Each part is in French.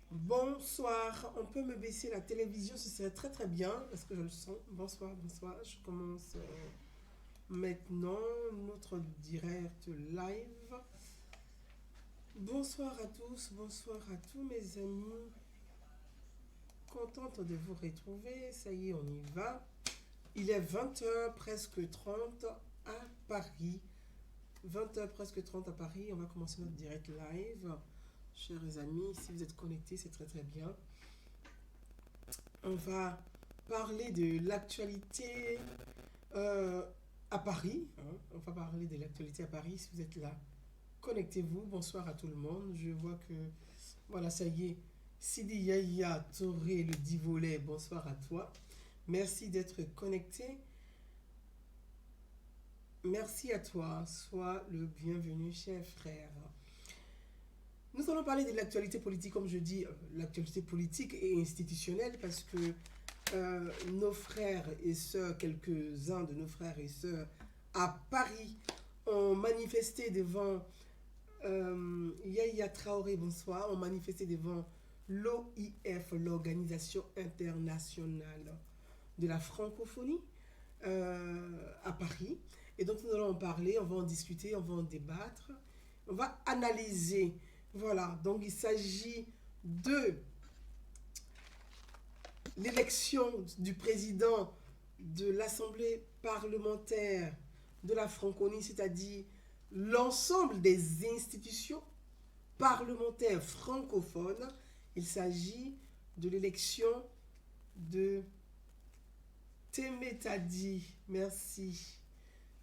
Bonsoir, on peut me baisser la télévision, ce serait très très bien parce que je le sens. Bonsoir, bonsoir. Je commence maintenant notre direct live. Bonsoir à tous, bonsoir à tous mes amis. Contente de vous retrouver. Ça y est, on y va. Il est 20 h presque 30 à Paris. 20 h presque 30 à Paris. On va commencer notre direct live. Chers amis, si vous êtes connectés, c'est très très bien. On va parler de l'actualité euh, à Paris, hein. On va parler de l'actualité à Paris. Si vous êtes là, connectez-vous. Bonsoir à tout le monde. Je vois que, voilà, ça y est. Sidi Yaya Touré, le dit volet, bonsoir à toi. Merci d'être connecté. Merci à toi. Sois le bienvenu, cher frère. Nous allons parler de l'actualité politique, comme je dis, l'actualité politique et institutionnelle, parce que nos frères et sœurs, quelques-uns de nos frères et sœurs à Paris ont manifesté devant Yaya Traoré, bonsoir, ont manifesté devant l'OIF, l'Organisation internationale de la francophonie, à Paris. Et donc nous allons en parler, on va en discuter, on va en débattre, on va analyser. Voilà, donc il s'agit de l'élection du président de l'Assemblée parlementaire de la francophonie, c'est-à-dire l'ensemble des institutions parlementaires francophones. Il s'agit de l'élection de Temetadi. Merci.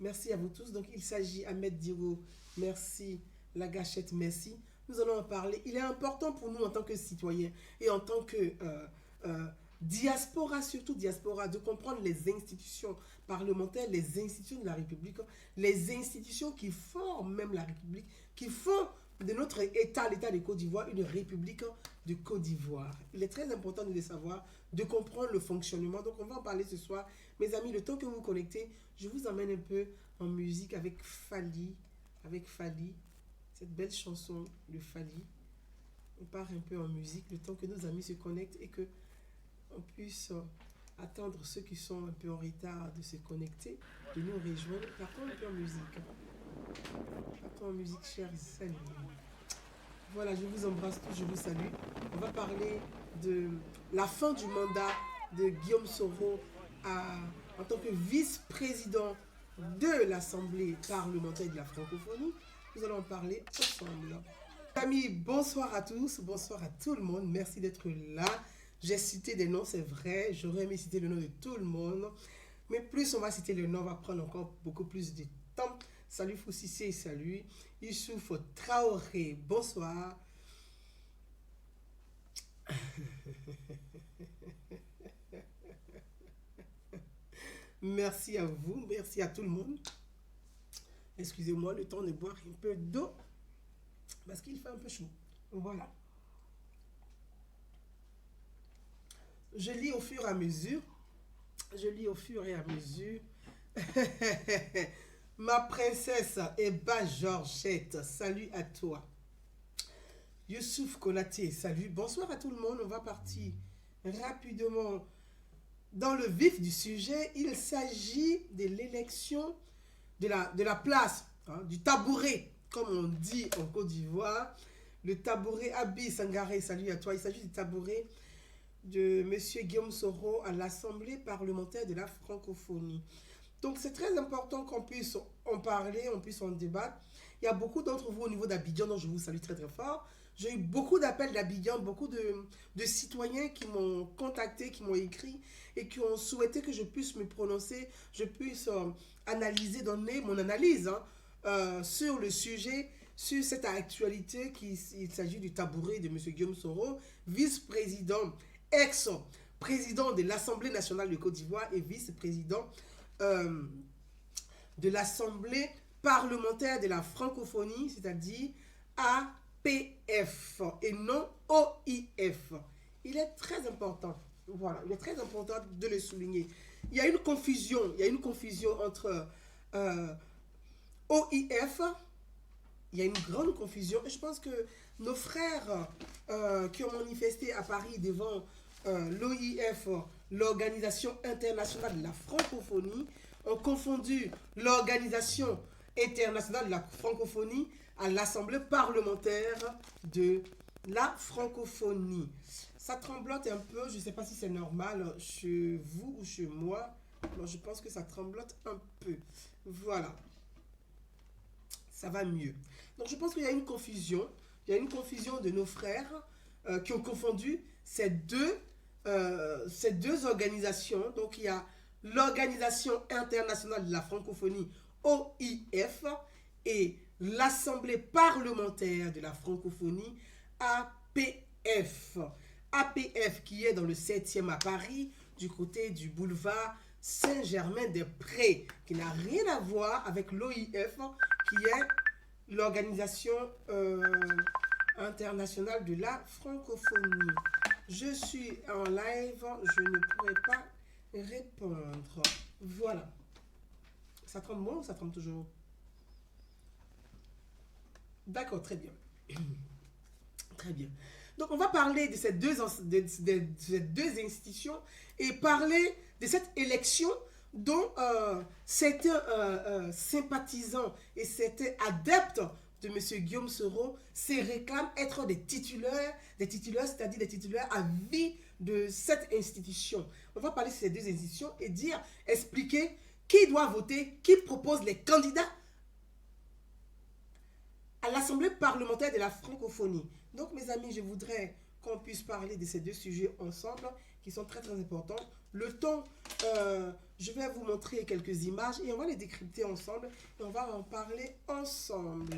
Merci à vous tous. Donc il s'agit, Ahmed Diro, merci. La gâchette, merci. Nous allons en parler. Il est important pour nous en tant que citoyens et en tant que euh, diaspora, surtout diaspora, de comprendre les institutions parlementaires, les institutions de la République, les institutions qui forment même la République, qui font de notre État, l'État de Côte d'Ivoire, une République de Côte d'Ivoire. Il est très important de le savoir, de comprendre le fonctionnement. Donc on va en parler ce soir. Mes amis, le temps que vous vous connectez, je vous emmène un peu en musique avec Fali, cette belle chanson de Fali. On part un peu en musique, le temps que nos amis se connectent et que on puisse attendre ceux qui sont un peu en retard de se connecter, de nous rejoindre. Partons un peu en musique. Partons en musique, chers amis. Voilà, je vous embrasse tous, je vous salue. On va parler de la fin du mandat de Guillaume Soro en tant que vice-président de l'Assemblée parlementaire de la francophonie. Nous allons en parler ensemble. Amis, bonsoir à tous, bonsoir à tout le monde. Merci d'être là. J'ai cité des noms, c'est vrai. J'aurais aimé citer le nom de tout le monde. Mais plus on va citer le nom, on va prendre encore beaucoup plus de temps. Salut Foussissé, salut. Youssouf Traoré, bonsoir. Merci à vous, merci à tout le monde. Excusez-moi, le temps de boire un peu d'eau parce qu'il fait un peu chaud. Voilà. Je lis au fur et à mesure. Je lis au fur et à mesure. Ma princesse Eba Georgette, salut à toi. Youssouf Konaté, salut. Bonsoir à tout le monde. On va partir rapidement dans le vif du sujet. Il s'agit de l'élection de la place, hein, du tabouret, comme on dit en Côte d'Ivoire. Le tabouret Abi Sangaré, salut à toi. Il s'agit du tabouret de M. Guillaume Soro à l'Assemblée parlementaire de la francophonie. Donc c'est très important qu'on puisse en parler, on puisse en débattre. Il y a beaucoup d'entre vous au niveau d'Abidjan, donc je vous salue très très fort. J'ai eu beaucoup d'appels d'Abidjan, beaucoup de citoyens qui m'ont contacté, qui m'ont écrit et qui ont souhaité que je puisse me prononcer, je puisse analyser, donner mon analyse, hein, sur le sujet, sur cette actualité. Il s'agit du tabouret de M. Guillaume Soro, vice-président, ex-président de l'Assemblée nationale de Côte d'Ivoire et vice-président euh, de l'Assemblée parlementaire de la francophonie, c'est-à-dire APF et non OIF. Il est très important, voilà, il est très important de le souligner. Il y a une confusion entre OIF, il y a une grande confusion et je pense que nos frères qui ont manifesté à Paris devant l'OIF, l'Organisation internationale de la francophonie, ont confondu l'Organisation internationale de la francophonie à l'Assemblée parlementaire de la francophonie. Ça tremblote un peu, je ne sais pas si c'est normal chez vous ou chez moi. Moi, je pense que ça tremblote un peu. Voilà. Ça va mieux. Donc, je pense qu'il y a une confusion. Il y a une confusion de nos frères qui ont confondu ces deux organisations. Donc, il y a l'Organisation internationale de la francophonie, OIF, et l'Assemblée parlementaire de la francophonie, APF. APF qui est dans le 7e à Paris, du côté du boulevard Saint-Germain-des-Prés, qui n'a rien à voir avec l'OIF, qui est l'Organisation internationale de la francophonie. Je suis en live, je ne pourrai pas répondre. Voilà. Ça tremble moins ou ça tremble toujours? D'accord, très bien. Très bien. Donc, on va parler de ces deux institutions et parler de cette élection dont certains sympathisants et certains adeptes de M. Guillaume Soro se réclament être des titulaires, c'est-à-dire des titulaires à vie de cette institution. On va parler de ces deux institutions et expliquer qui doit voter, qui propose les candidats à l'Assemblée parlementaire de la francophonie. Donc, mes amis, je voudrais qu'on puisse parler de ces deux sujets ensemble, qui sont très, très importants. Le temps, je vais vous montrer quelques images et on va les décrypter ensemble et on va en parler ensemble.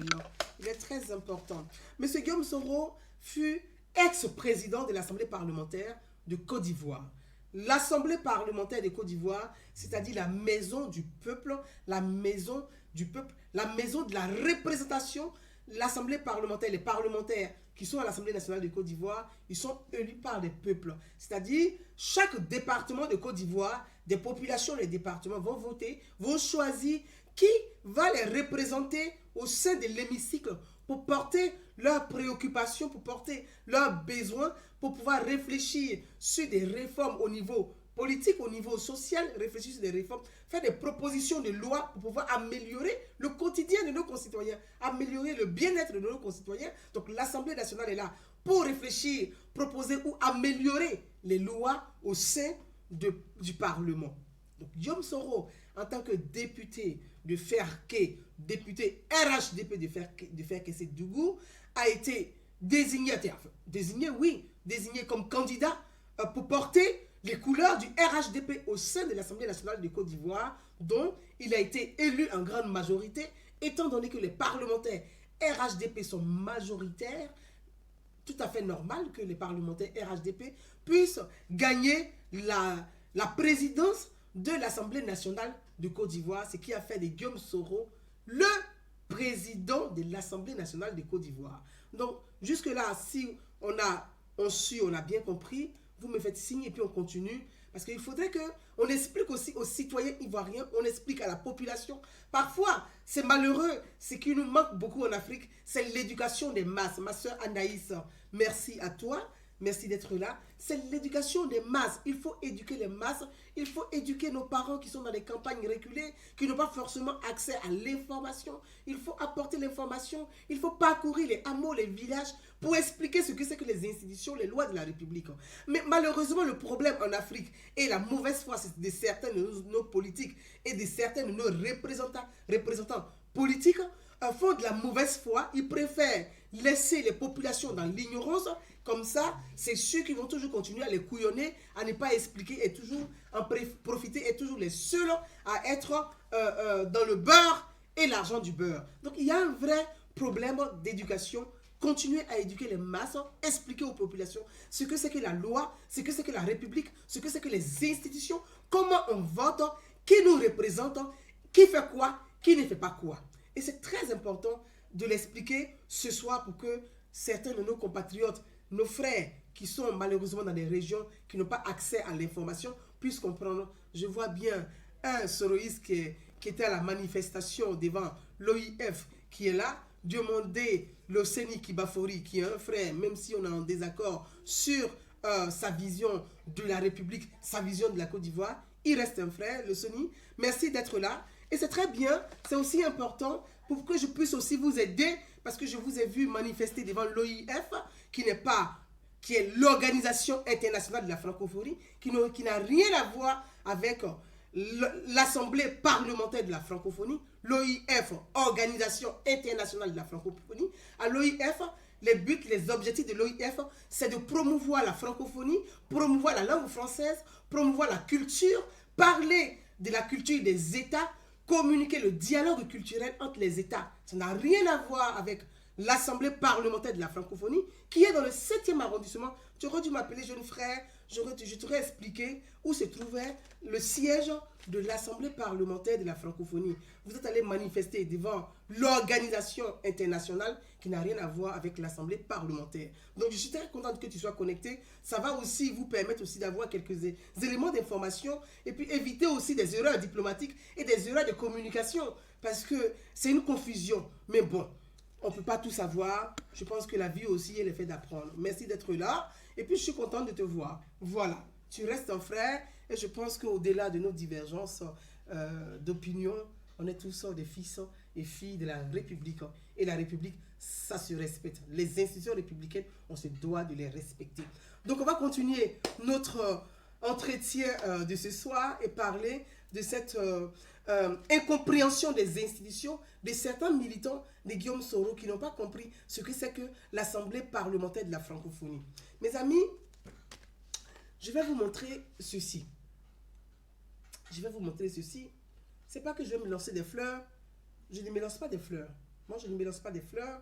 Il est très important. M. Guillaume Soro fut ex-président de l'Assemblée parlementaire de Côte d'Ivoire. L'Assemblée parlementaire de Côte d'Ivoire, c'est-à-dire la maison du peuple, la maison de la représentation. L'Assemblée parlementaire, les parlementaires qui sont à l'Assemblée nationale de Côte d'Ivoire, ils sont élus par les peuples. C'est-à-dire, chaque département de Côte d'Ivoire, des populations des départements vont voter, vont choisir qui va les représenter au sein de l'hémicycle pour porter leurs préoccupations, pour porter leurs besoins, pour pouvoir réfléchir sur des réformes au niveau politique, au niveau social, réfléchir sur des réformes, faire des propositions de loi pour pouvoir améliorer le quotidien de nos concitoyens, améliorer le bien-être de nos concitoyens. Donc l'Assemblée nationale est là pour réfléchir, proposer ou améliorer les lois au sein du Parlement. Donc Guillaume Soro, en tant que député de Ferké, député RHDP de Ferké-Sédougou, a été désigné comme candidat pour porter les couleurs du RHDP au sein de l'Assemblée nationale de Côte d'Ivoire, dont il a été élu en grande majorité, étant donné que les parlementaires RHDP sont majoritaires, tout à fait normal que les parlementaires RHDP puissent gagner la présidence de l'Assemblée nationale de Côte d'Ivoire, ce qui a fait de Guillaume Soro le président de l'Assemblée nationale de Côte d'Ivoire. Donc, jusque-là, si on a bien compris, vous me faites signe et puis on continue. Parce qu'il faudrait qu'on explique aussi aux citoyens ivoiriens, on explique à la population. Parfois, c'est malheureux, ce qui nous manque beaucoup en Afrique, c'est l'éducation des masses. Ma soeur Anaïs, merci à toi. Merci d'être là. C'est l'éducation des masses. Il faut éduquer les masses. Il faut éduquer nos parents qui sont dans les campagnes reculées, qui n'ont pas forcément accès à l'information. Il faut apporter l'information. Il faut parcourir les hameaux, les villages pour expliquer ce que c'est que les institutions, les lois de la République. Mais malheureusement, le problème en Afrique et la mauvaise foi de certains de nos politiques et de certains de nos représentants politiques font de la mauvaise foi. Ils préfèrent laisser les populations dans l'ignorance. Comme ça, c'est ceux qui vont toujours continuer à les couillonner, à ne pas expliquer et toujours en profiter et toujours les seuls à être dans le beurre et l'argent du beurre. Donc, il y a un vrai problème d'éducation. Continuer à éduquer les masses, expliquer aux populations ce que c'est que la loi, ce que c'est que la République, ce que c'est que les institutions, comment on vote, qui nous représente, qui fait quoi, qui ne fait pas quoi. Et c'est très important de l'expliquer ce soir pour que certains de nos compatriotes, nos frères qui sont malheureusement dans des régions qui n'ont pas accès à l'information puissent comprendre. Je vois bien un soroïste qui était à la manifestation devant l'OIF qui est là, demander le Séni Kibafori, qui est un frère, même si on est en désaccord sur sa vision de la République, sa vision de la Côte d'Ivoire, il reste un frère, le Séni. Merci d'être là. Et c'est très bien, c'est aussi important pour que je puisse aussi vous aider, parce que je vous ai vu manifester devant l'OIF, qui est l'Organisation internationale de la francophonie, qui n'a rien à voir avec l'Assemblée parlementaire de la francophonie, l'OIF, Organisation internationale de la francophonie. À l'OIF, les buts, les objectifs de l'OIF, c'est de promouvoir la francophonie, promouvoir la langue française, promouvoir la culture, parler de la culture des États, communiquer le dialogue culturel entre les États. Ça n'a rien à voir avec l'Assemblée parlementaire de la francophonie, qui est dans le 7e arrondissement. Tu aurais dû m'appeler jeune frère, je t'aurais expliqué où se trouvait le siège de l'Assemblée parlementaire de la francophonie. Vous êtes allé manifester devant l'organisation internationale qui n'a rien à voir avec l'Assemblée parlementaire. Donc je suis très contente que tu sois connecté. Ça va aussi vous permettre aussi d'avoir quelques éléments d'information et puis éviter aussi des erreurs diplomatiques et des erreurs de communication parce que c'est une confusion. Mais bon, on ne peut pas tout savoir. Je pense que la vie aussi est le fait d'apprendre. Merci d'être là. Et puis, je suis contente de te voir. Voilà. Tu restes un frère. Et je pense qu'au-delà de nos divergences d'opinion, on est tous des fils et filles de la République. Et la République, ça se respecte. Les institutions républicaines, on se doit de les respecter. Donc, on va continuer notre entretien de ce soir et parler de cette incompréhension des institutions, de certains militants de Guillaume Soro qui n'ont pas compris ce que c'est que l'Assemblée parlementaire de la francophonie. Mes amis, je vais vous montrer ceci. Je vais vous montrer ceci. C'est pas que je vais me lancer des fleurs. Je ne me lance pas des fleurs. Moi, je ne me lance pas des fleurs.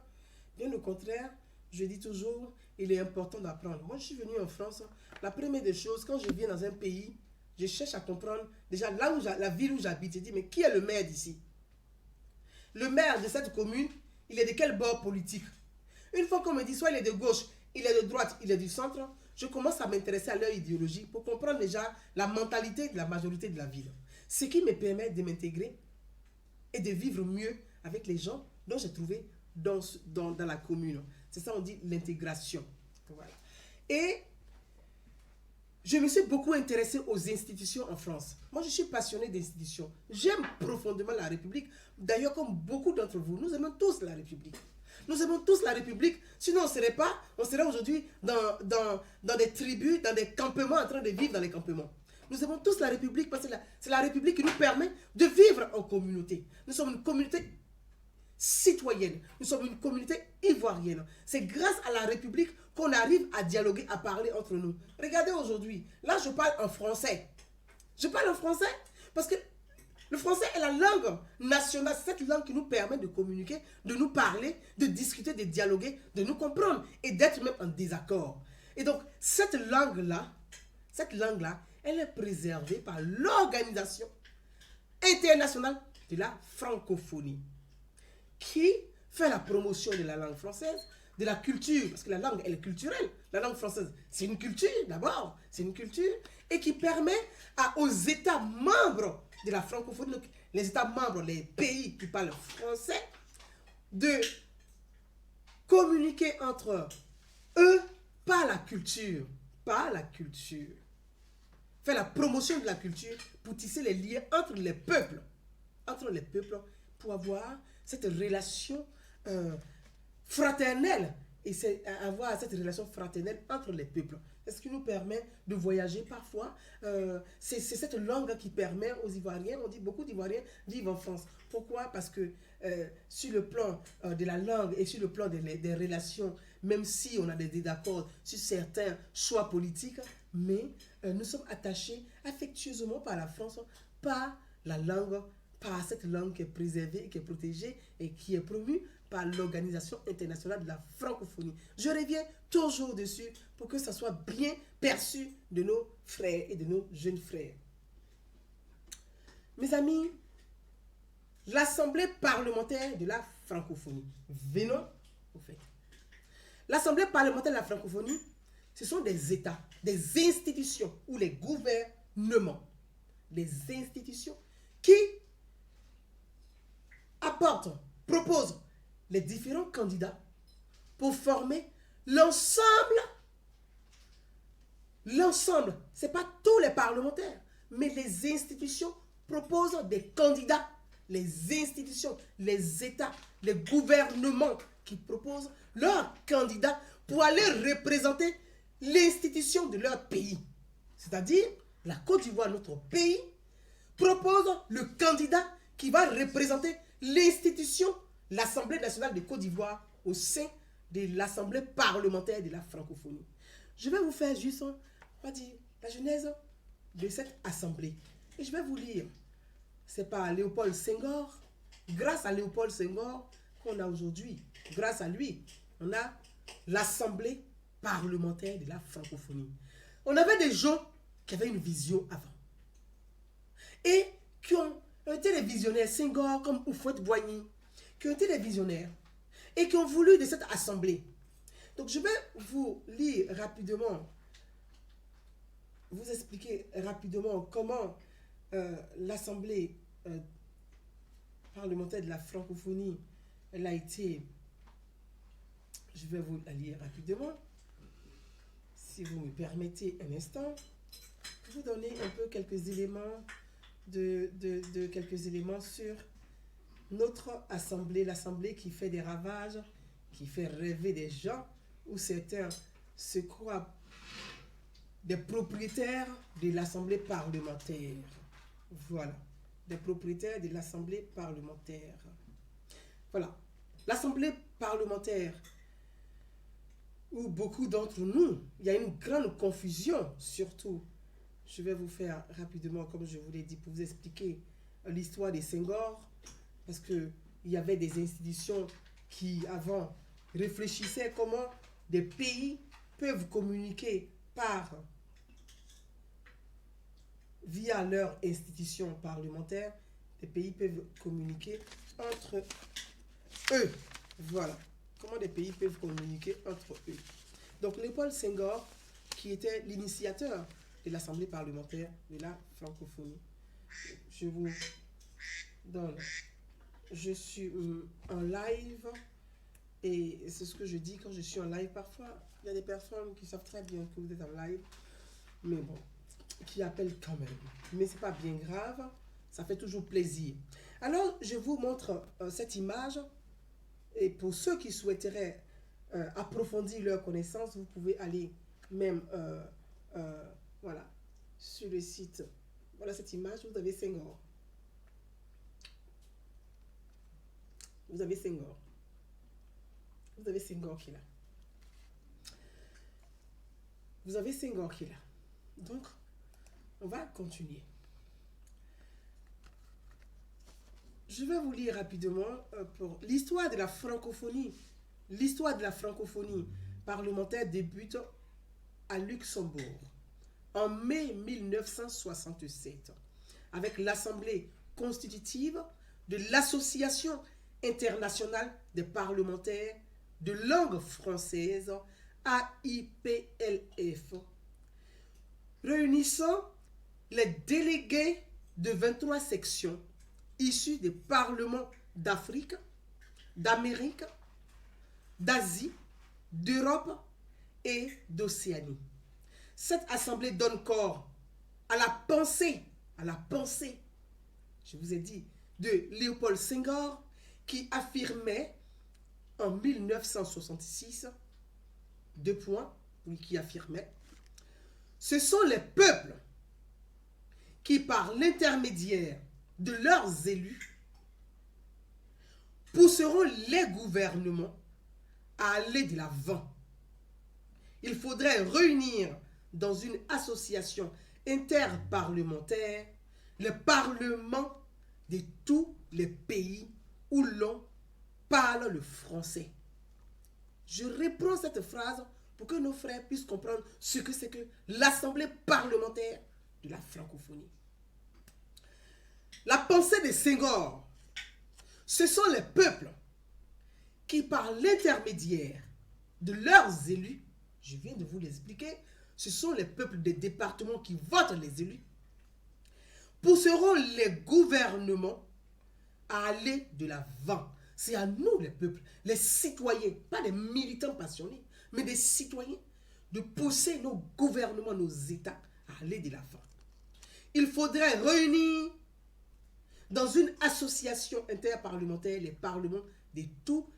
Bien au contraire, je dis toujours, il est important d'apprendre. Moi, je suis venu en France. La première des choses, quand je viens dans un pays, je cherche à comprendre, déjà là où la ville où j'habite, je dis, mais qui est le maire d'ici? Le maire de cette commune, il est de quel bord politique? Une fois qu'on me dit, soit il est de gauche, il est de droite, il est du centre, je commence à m'intéresser à leur idéologie pour comprendre déjà la mentalité de la majorité de la ville. Ce qui me permet de m'intégrer et de vivre mieux avec les gens dont j'ai trouvé dans la commune. C'est ça, on dit l'intégration. Voilà. Et je me suis beaucoup intéressé aux institutions en France. Moi, je suis passionné d'institutions. J'aime profondément la République. D'ailleurs, comme beaucoup d'entre vous, nous aimons tous la République. Nous aimons tous la République. Sinon, on serait aujourd'hui dans des tribus, dans des campements, en train de vivre dans les campements. Nous aimons tous la République parce que c'est la République qui nous permet de vivre en communauté. Nous sommes une communauté citoyenne. Nous sommes une communauté ivoirienne. C'est grâce à la République qu'on arrive à dialoguer, à parler entre nous. Regardez aujourd'hui, là je parle en français. Je parle en français parce que le français est la langue nationale, cette langue qui nous permet de communiquer, de nous parler, de discuter, de dialoguer, de nous comprendre et d'être même en désaccord. Et donc cette langue-là, elle est préservée par l'Organisation internationale de la francophonie, qui fait la promotion de la langue française, de la culture, parce que la langue, elle est culturelle. La langue française, c'est une culture d'abord, c'est une culture, et qui permet aux États membres de la francophonie, donc les États membres, les pays qui parlent français, de communiquer entre eux par la culture, faire la promotion de la culture pour tisser les liens entre les peuples, pour avoir cette relation fraternelle et avoir cette relation fraternelle entre les peuples. C'est ce qui nous permet de voyager parfois. C'est cette langue qui permet aux Ivoiriens, on dit beaucoup d'Ivoiriens vivent en France. Pourquoi? Parce que sur le plan de la langue et sur le plan des relations, même si on a des désaccords sur certains choix politiques, mais nous sommes attachés affectueusement par la France, par la langue, par cette langue qui est préservée, qui est protégée et qui est promue par l'Organisation internationale de la francophonie. Je reviens toujours dessus pour que ça soit bien perçu de nos frères et de nos jeunes frères. Mes amis, l'Assemblée parlementaire de la francophonie. Venons au fait. L'Assemblée parlementaire de la francophonie, ce sont des États, des institutions ou les gouvernements, des institutions qui apportent, proposent les différents candidats pour former l'ensemble, ce n'est pas tous les parlementaires, mais les institutions proposent des candidats, les institutions, les États, les gouvernements qui proposent leurs candidats pour aller représenter l'institution de leur pays. C'est-à-dire, la Côte d'Ivoire, notre pays, propose le candidat qui va représenter l'institution, l'Assemblée nationale de Côte d'Ivoire au sein de l'Assemblée parlementaire de la francophonie. Je vais vous faire juste, on va dire, la genèse de cette assemblée. Et je vais vous lire. C'est par Léopold Senghor. Grâce à Léopold Senghor qu'on a aujourd'hui, grâce à lui, on a l'Assemblée parlementaire de la francophonie. On avait des gens qui avaient une vision avant. Et qui ont été des visionnaires, Senghor comme Houphouët-Boigny, qui ont été des visionnaires et qui ont voulu de cette assemblée. Donc je vais vous lire rapidement, vous expliquer rapidement comment l'assemblée parlementaire de la francophonie, elle a été, je vais vous la lire rapidement, si vous me permettez un instant, pour vous donner un peu quelques éléments quelques éléments sur notre assemblée, l'assemblée qui fait des ravages, qui fait rêver des gens, où certains se croient des propriétaires de l'assemblée parlementaire. Voilà, des propriétaires de l'assemblée parlementaire. Voilà, l'assemblée parlementaire, où beaucoup d'entre nous, il y a une grande confusion, surtout. Je vais vous faire rapidement, comme je vous l'ai dit, pour vous expliquer l'histoire des Senghor, parce qu'il y avait des institutions qui, avant, réfléchissaient comment des pays peuvent communiquer via leur institution parlementaire, des pays peuvent communiquer entre eux. Voilà. Comment des pays peuvent communiquer entre eux. Donc, Léopold Senghor, qui était l'initiateur de l'Assemblée parlementaire de la francophonie. Je vous donne. Je suis en live et c'est ce que je dis quand je suis en live. Parfois, il y a des personnes qui savent très bien que vous êtes en live, mais bon, qui appellent quand même. Mais c'est pas bien grave, ça fait toujours plaisir. Alors, je vous montre cette image et pour ceux qui souhaiteraient approfondir leurs connaissances, vous pouvez aller même voilà, sur le site. Voilà cette image, vous avez Senghor. Vous avez Senghor. Vous avez Senghor qui est là. Vous avez Senghor qui est là. Donc, on va continuer. Je vais vous lire rapidement pour l'histoire de la francophonie. L'histoire de la francophonie parlementaire débute à Luxembourg en mai 1967 avec l'Assemblée constitutive de l'Association internationale des parlementaires de langue française AIPLF, réunissant les délégués de 23 sections issus des parlements d'Afrique, d'Amérique, d'Asie, d'Europe et d'Océanie. Cette assemblée donne corps à la pensée, je vous ai dit, de Léopold Senghor, qui affirmait en 1966, qui affirmait, ce sont les peuples qui, par l'intermédiaire de leurs élus, pousseront les gouvernements à aller de l'avant. Il faudrait réunir dans une association interparlementaire le parlement de tous les pays où l'on parle le français. Je reprends cette phrase pour que nos frères puissent comprendre ce que c'est que l'Assemblée parlementaire de la francophonie. La pensée de Senghor, ce sont les peuples qui, par l'intermédiaire de leurs élus, je viens de vous l'expliquer, ce sont les peuples des départements qui votent les élus, pousseront les gouvernements à aller de l'avant. c'est à nous les peuples, les citoyens, pas des militants passionnés, mais des citoyens, de pousser nos gouvernements, nos États à aller de l'avant. Il faudrait réunir dans une association interparlementaire les parlements de tous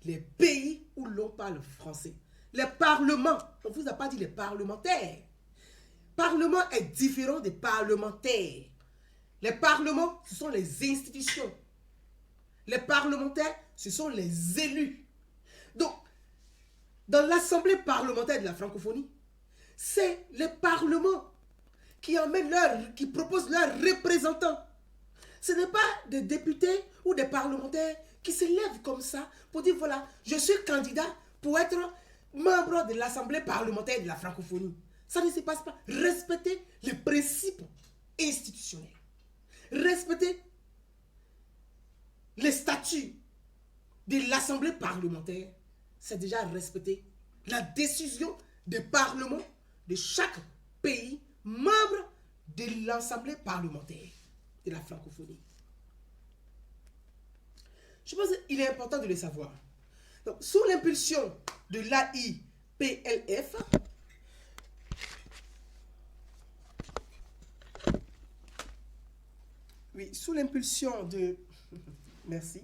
les pays où l'on parle français. Les parlements, on ne vous a pas dit les parlementaires. Parlement est différent des parlementaires. Les parlements, ce sont les institutions. Les parlementaires, ce sont les élus. Donc, dans l'Assemblée parlementaire de la francophonie, c'est les parlements qui proposent leurs représentants. Ce n'est pas des députés ou des parlementaires qui se lèvent comme ça pour dire voilà, je suis candidat pour être membre de l'Assemblée parlementaire de la francophonie. Ça ne se passe pas. Respectez les principes institutionnels. Respectez les statuts de l'Assemblée parlementaire. C'est déjà respecter la décision des parlements de chaque pays membre de l'Assemblée parlementaire de la francophonie. Je pense qu'il est important de le savoir. Donc, sous l'impulsion de l'AIPLF, oui, sous l'impulsion de... Merci.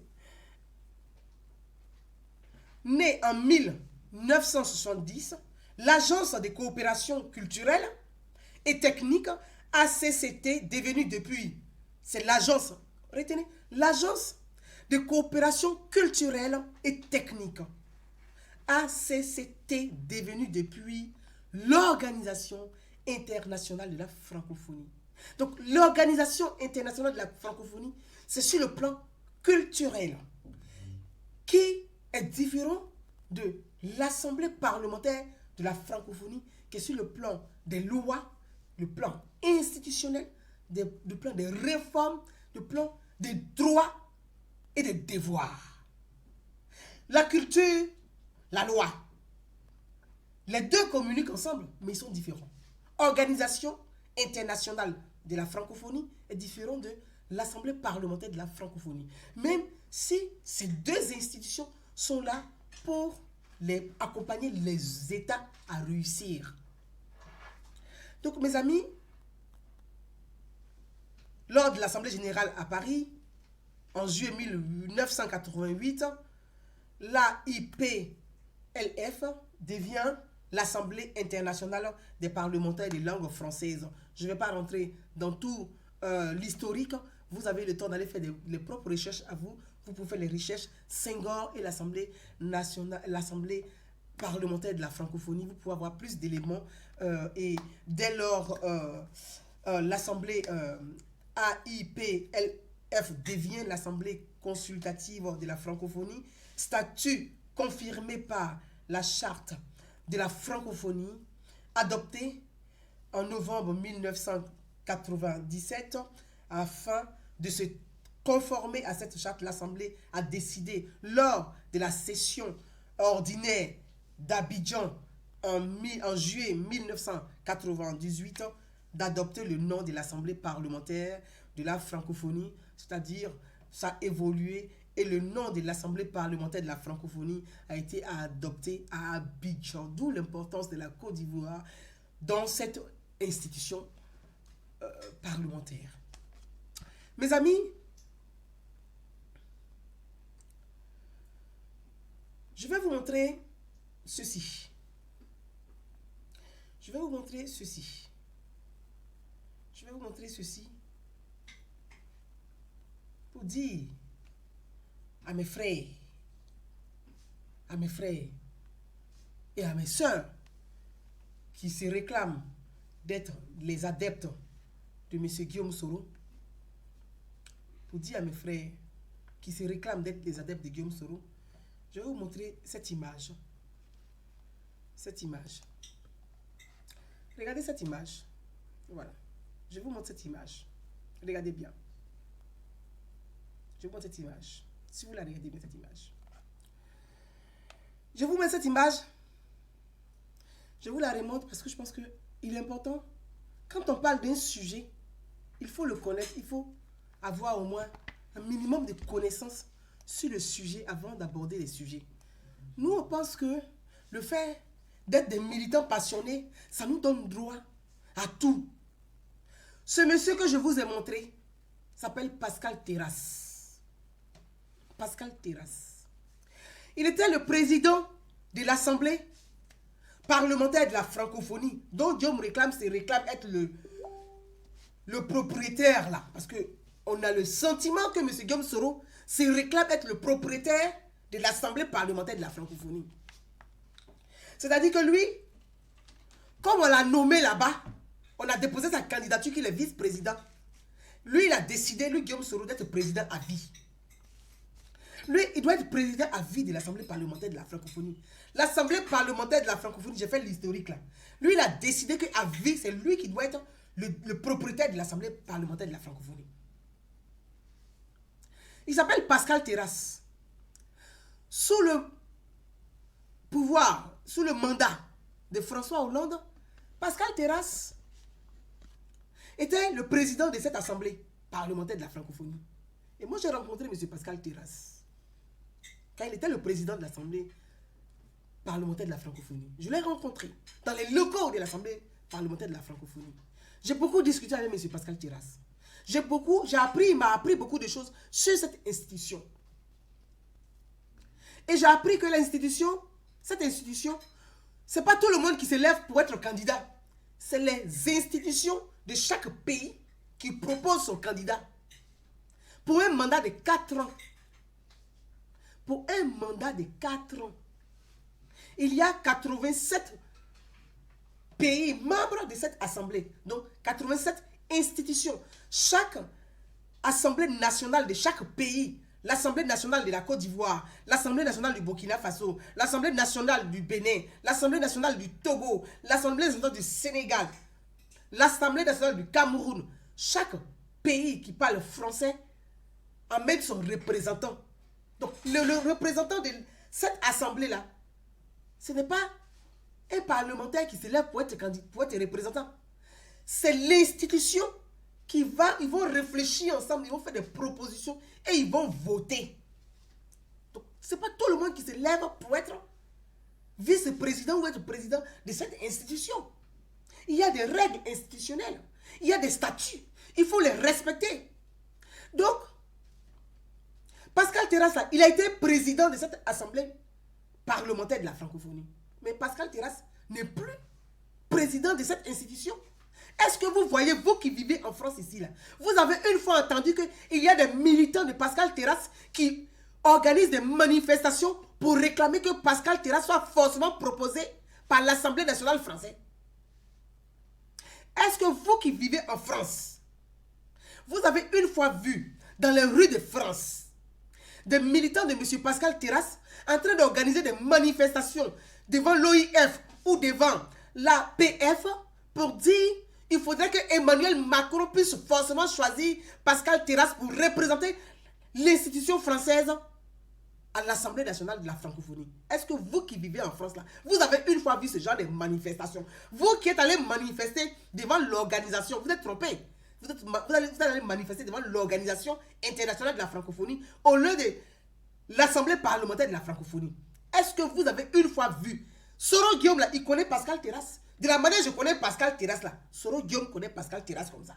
Né en 1970, l'Agence de coopération culturelle et technique ACCT, devenue depuis, c'est l'agence, retenez, l'Agence de coopération culturelle et technique. ACCT, devenue depuis l'Organisation internationale de la francophonie. Donc, l'Organisation internationale de la francophonie, c'est sur le plan culturel, qui est différent de l'Assemblée parlementaire de la francophonie, qui est sur le plan des lois, le plan institutionnel, le plan des réformes, le plan des droits et des devoirs. La culture, la loi, les deux communiquent ensemble, mais ils sont différents. Organisation internationale de la francophonie est différente de l'Assemblée parlementaire de la francophonie. Même si ces deux institutions sont là pour accompagner les États à réussir. Donc, mes amis, lors de l'Assemblée générale à Paris, en juillet 1988, l'AIPLF devient l'Assemblée internationale des parlementaires des langues françaises. Je ne vais pas rentrer dans tout l'historique. Vous avez le temps d'aller faire les propres recherches à vous. Vous pouvez faire les recherches. Senghor et l'Assemblée nationale, l'Assemblée parlementaire de la francophonie. Vous pouvez avoir plus d'éléments. Et dès lors, l'Assemblée AIPLF devient l'Assemblée consultative de la francophonie. Statut confirmé par la charte de la francophonie, adoptée en novembre 1997, afin de se conformer à cette charte. L'Assemblée a décidé, lors de la session ordinaire d'Abidjan en juillet 1998, d'adopter le nom de l'Assemblée parlementaire de la francophonie, c'est-à-dire ça a évolué et le nom de l'Assemblée parlementaire de la francophonie a été adopté à Abidjan, d'où l'importance de la Côte d'Ivoire dans cette institution parlementaire. Mes amis, je vais vous montrer ceci. Je vais vous montrer ceci. Je vais vous montrer ceci pour dire à mes frères et à mes sœurs qui se réclament d'être les adeptes de M. Guillaume Soro, pour dire à mes frères qui se réclament d'être les adeptes de Guillaume Soro, je vais vous montrer cette image. Cette image. Regardez cette image. Voilà. Je vous montre cette image. Regardez bien. Je vous montre cette image. Si vous la regardez bien, cette image. Je vous mets cette image. Je vous la remonte parce que je pense qu'il est important. Quand on parle d'un sujet, il faut le connaître. Il faut avoir au moins un minimum de connaissances sur le sujet avant d'aborder les sujets. Nous, on pense que le fait d'être des militants passionnés, ça nous donne droit à tout. Ce monsieur que je vous ai montré s'appelle Pascal Terrasse. Pascal Terrasse. Il était le président de l'Assemblée parlementaire de la francophonie, dont Dieu me réclame être le propriétaire là. Parce qu'on a le sentiment que M. Guillaume Soro se réclame être le propriétaire de l'Assemblée parlementaire de la francophonie. C'est-à-dire que lui, comme on l'a nommé là-bas, on a déposé sa candidature qu'il est vice-président. Lui, il a décidé, lui, Guillaume Soro, d'être président à vie. Lui, il doit être président à vie de l'Assemblée parlementaire de la francophonie. L'Assemblée parlementaire de la francophonie, j'ai fait l'historique là. Lui, il a décidé qu'à vie, c'est lui qui doit être le propriétaire de l'Assemblée parlementaire de la francophonie. Il s'appelle Pascal Terrasse. Sous le pouvoir, sous le mandat de François Hollande, Pascal Terrasse était le président de cette assemblée parlementaire de la francophonie. Et moi, j'ai rencontré M. Pascal Terrasse quand il était le président de l'assemblée parlementaire de la francophonie. Je l'ai rencontré dans les locaux de l'assemblée parlementaire de la francophonie. J'ai beaucoup discuté avec M. Pascal Terrasse. Il m'a appris beaucoup de choses sur cette institution. Et j'ai appris que cette institution, ce n'est pas tout le monde qui se lève pour être candidat. C'est les institutions de chaque pays qui proposent son candidat. Pour un mandat de 4 ans. Pour un mandat de 4 ans. Il y a 87 pays membres de cette assemblée. Donc 87 institutions. Chaque assemblée nationale de chaque pays, l'Assemblée nationale de la Côte d'Ivoire, l'Assemblée nationale du Burkina Faso, l'Assemblée nationale du Bénin, l'Assemblée nationale du Togo, l'Assemblée nationale du Sénégal, l'Assemblée nationale du Cameroun, chaque pays qui parle français amène son représentant. Donc le représentant de cette assemblée-là, ce n'est pas un parlementaire qui se lève pour être candidat, pour être représentant. C'est l'institution ils vont réfléchir ensemble, ils vont faire des propositions et ils vont voter. Donc, ce n'est pas tout le monde qui se lève pour être vice-président ou être président de cette institution. Il y a des règles institutionnelles, il y a des statuts, il faut les respecter. Donc, Pascal Terrasse, il a été président de cette assemblée parlementaire de la francophonie. Mais Pascal Terrasse n'est plus président de cette institution. Est-ce que vous voyez, vous qui vivez en France ici, là, vous avez une fois entendu qu'il y a des militants de Pascal Terrasse qui organisent des manifestations pour réclamer que Pascal Terrasse soit forcément proposé par l'Assemblée nationale française? Est-ce que vous qui vivez en France, vous avez une fois vu dans les rues de France des militants de M. Pascal Terrasse en train d'organiser des manifestations devant l'OIF ou devant la PF pour dire il faudrait que Emmanuel Macron puisse forcément choisir Pascal Terrasse pour représenter l'institution française à l'Assemblée nationale de la francophonie? Est-ce que vous qui vivez en France, là, vous avez une fois vu ce genre de manifestation? Vous qui êtes allé manifester devant l'organisation, vous êtes trompé. Vous allez manifester devant l'Organisation internationale de la francophonie au lieu de l'Assemblée parlementaire de la francophonie. Est-ce que vous avez une fois vu Soro Guillaume, là, il connaît Pascal Terrasse? De la manière dont je connais Pascal Terrasse, là, Soro Guillaume connaît Pascal Terrasse comme ça.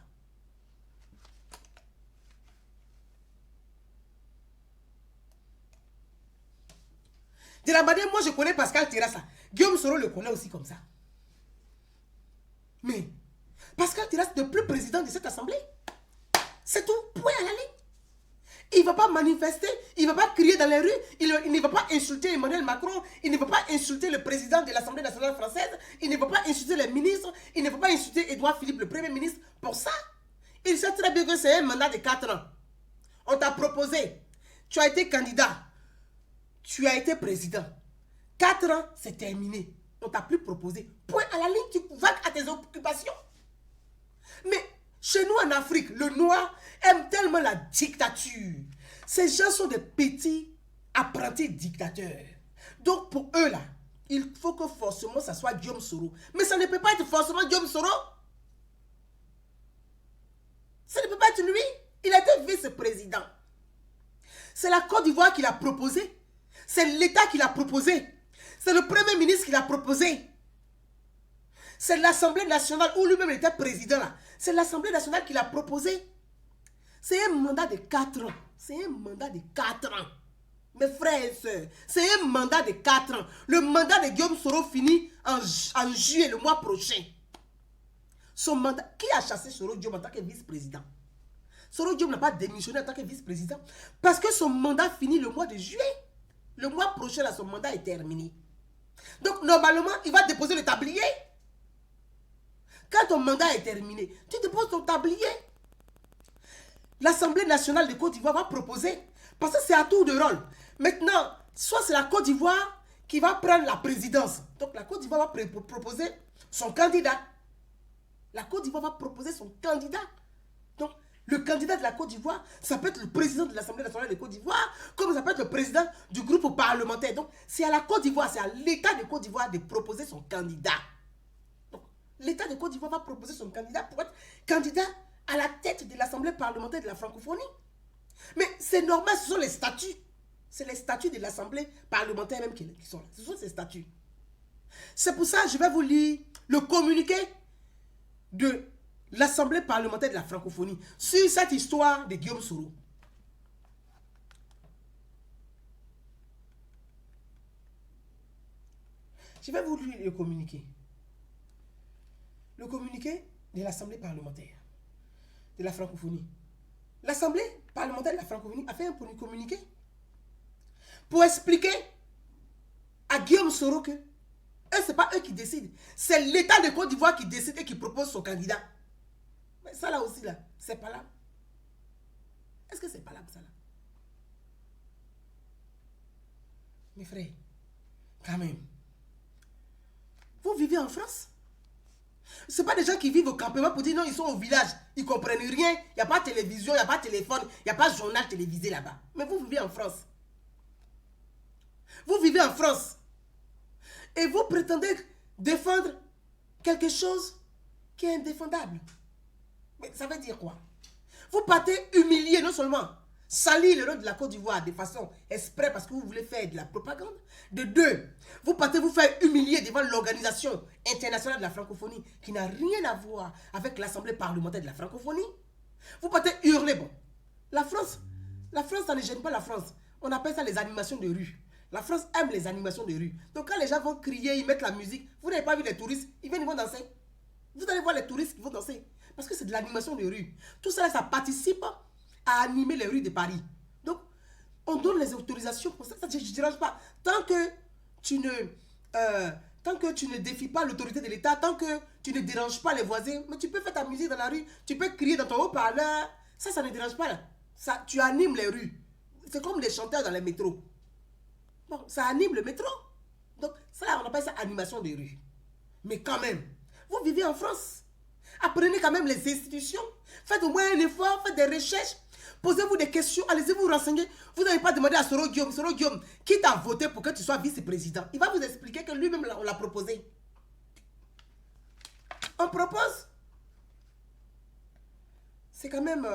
De la manière moi je connais Pascal Terrasse, là, Guillaume Soro le connaît aussi comme ça. Mais Pascal Terrasse n'est plus président de cette assemblée. C'est tout, point à la ligne. Il ne va pas manifester, il ne va pas crier dans les rues, il ne va pas insulter Emmanuel Macron, il ne va pas insulter le président de l'Assemblée nationale française, il ne va pas insulter les ministres, il ne va pas insulter Édouard Philippe, le Premier ministre. Pour ça, il sait très bien que c'est un mandat de 4 ans. On t'a proposé, tu as été candidat, tu as été président. 4 ans, c'est terminé. On t'a plus proposé. Point à la ligne, tu vagues à tes occupations. Mais chez nous en Afrique, le noir aime tellement la dictature. Ces gens sont des petits apprentis dictateurs. Donc pour eux là, il faut que forcément ça soit Guillaume Soro. Mais ça ne peut pas être forcément Guillaume Soro. Ça ne peut pas être lui. Il a été vice-président. C'est la Côte d'Ivoire qui l'a proposé. C'est l'État qui l'a proposé. C'est le Premier ministre qui l'a proposé. C'est l'Assemblée nationale où lui-même était président là. C'est l'Assemblée nationale qui l'a proposé. C'est un mandat de 4 ans. C'est un mandat de 4 ans. Mes frères et sœurs, c'est un mandat de 4 ans. Le mandat de Guillaume Soro finit en juillet, le mois prochain. Son mandat, qui a chassé Soro Diop en tant que vice-président? Soro Diop n'a pas démissionné en tant que vice-président parce que son mandat finit le mois de juillet. Le mois prochain, là, son mandat est terminé. Donc, normalement, il va déposer le tablier. Quand ton mandat est terminé, tu déposes ton tablier. L'Assemblée nationale de Côte d'Ivoire va proposer. Parce que c'est à tour de rôle. Maintenant, soit c'est la Côte d'Ivoire qui va prendre la présidence. Donc, la Côte d'Ivoire va proposer son candidat. La Côte d'Ivoire va proposer son candidat. Donc, le candidat de la Côte d'Ivoire, ça peut être le président de l'Assemblée nationale de Côte d'Ivoire, comme ça peut être le président du groupe parlementaire. Donc, c'est à la Côte d'Ivoire, c'est à l'État de Côte d'Ivoire de proposer son candidat. Donc, l'État de Côte d'Ivoire va proposer son candidat pour être candidat à la tête de l'Assemblée parlementaire de la francophonie. Mais c'est normal, ce sont les statuts. C'est les statuts de l'Assemblée parlementaire même qui sont là. Ce sont ces statuts. C'est pour ça que je vais vous lire le communiqué de l'Assemblée parlementaire de la francophonie sur cette histoire de Guillaume Soro. Je vais vous lire le communiqué. Le communiqué de l'Assemblée parlementaire de la francophonie. L'Assemblée parlementaire de la francophonie a fait un communiqué pour expliquer à Guillaume Soro que ce n'est pas eux qui décident. C'est l'État de Côte d'Ivoire qui décide et qui propose son candidat. Mais ça là aussi, là, c'est pas là. Est-ce que c'est pas là ça là? Mes frères, quand même. Vous vivez en France? Ce n'est pas des gens qui vivent au campement pour dire non, ils sont au village, ils ne comprennent rien, il n'y a pas de télévision, il n'y a pas de téléphone, il n'y a pas de journal télévisé là-bas. Mais vous vivez en France. Vous vivez en France. Et vous prétendez défendre quelque chose qui est indéfendable. Mais ça veut dire quoi? Vous partez humilier, non seulement salir le nom de la Côte d'Ivoire de façon exprès parce que vous voulez faire de la propagande. De deux, vous partez vous faire humilier devant l'Organisation internationale de la francophonie qui n'a rien à voir avec l'Assemblée parlementaire de la francophonie. Vous partez hurler. Bon, la France, ça ne gêne pas la France. On appelle ça les animations de rue. La France aime les animations de rue. Donc quand les gens vont crier, ils mettent la musique, vous n'avez pas vu les touristes, ils viennent, ils vont danser. Vous allez voir les touristes qui vont danser. Parce que c'est de l'animation de rue. Tout ça, ça participe à animer les rues de Paris. Donc, on donne les autorisations pour ça. Ça ne dérange pas. Tant que tu ne défies pas l'autorité de l'État, tant que tu ne déranges pas les voisins, mais tu peux faire ta musique dans la rue, tu peux crier dans ton haut-parleur. Ça ne dérange pas. Là. Ça, tu animes les rues. C'est comme les chanteurs dans les métros. Bon, ça anime le métro. Donc, ça, là, on appelle ça animation de rue. Mais quand même, vous vivez en France. Apprenez quand même les institutions. Faites au moins un effort, faites des recherches. Posez-vous des questions, allez-y vous renseigner. Vous n'avez pas demandé à Soro Guillaume, qui t'a voté pour que tu sois vice-président. Il va vous expliquer que lui-même, on l'a proposé. On propose. C'est quand même...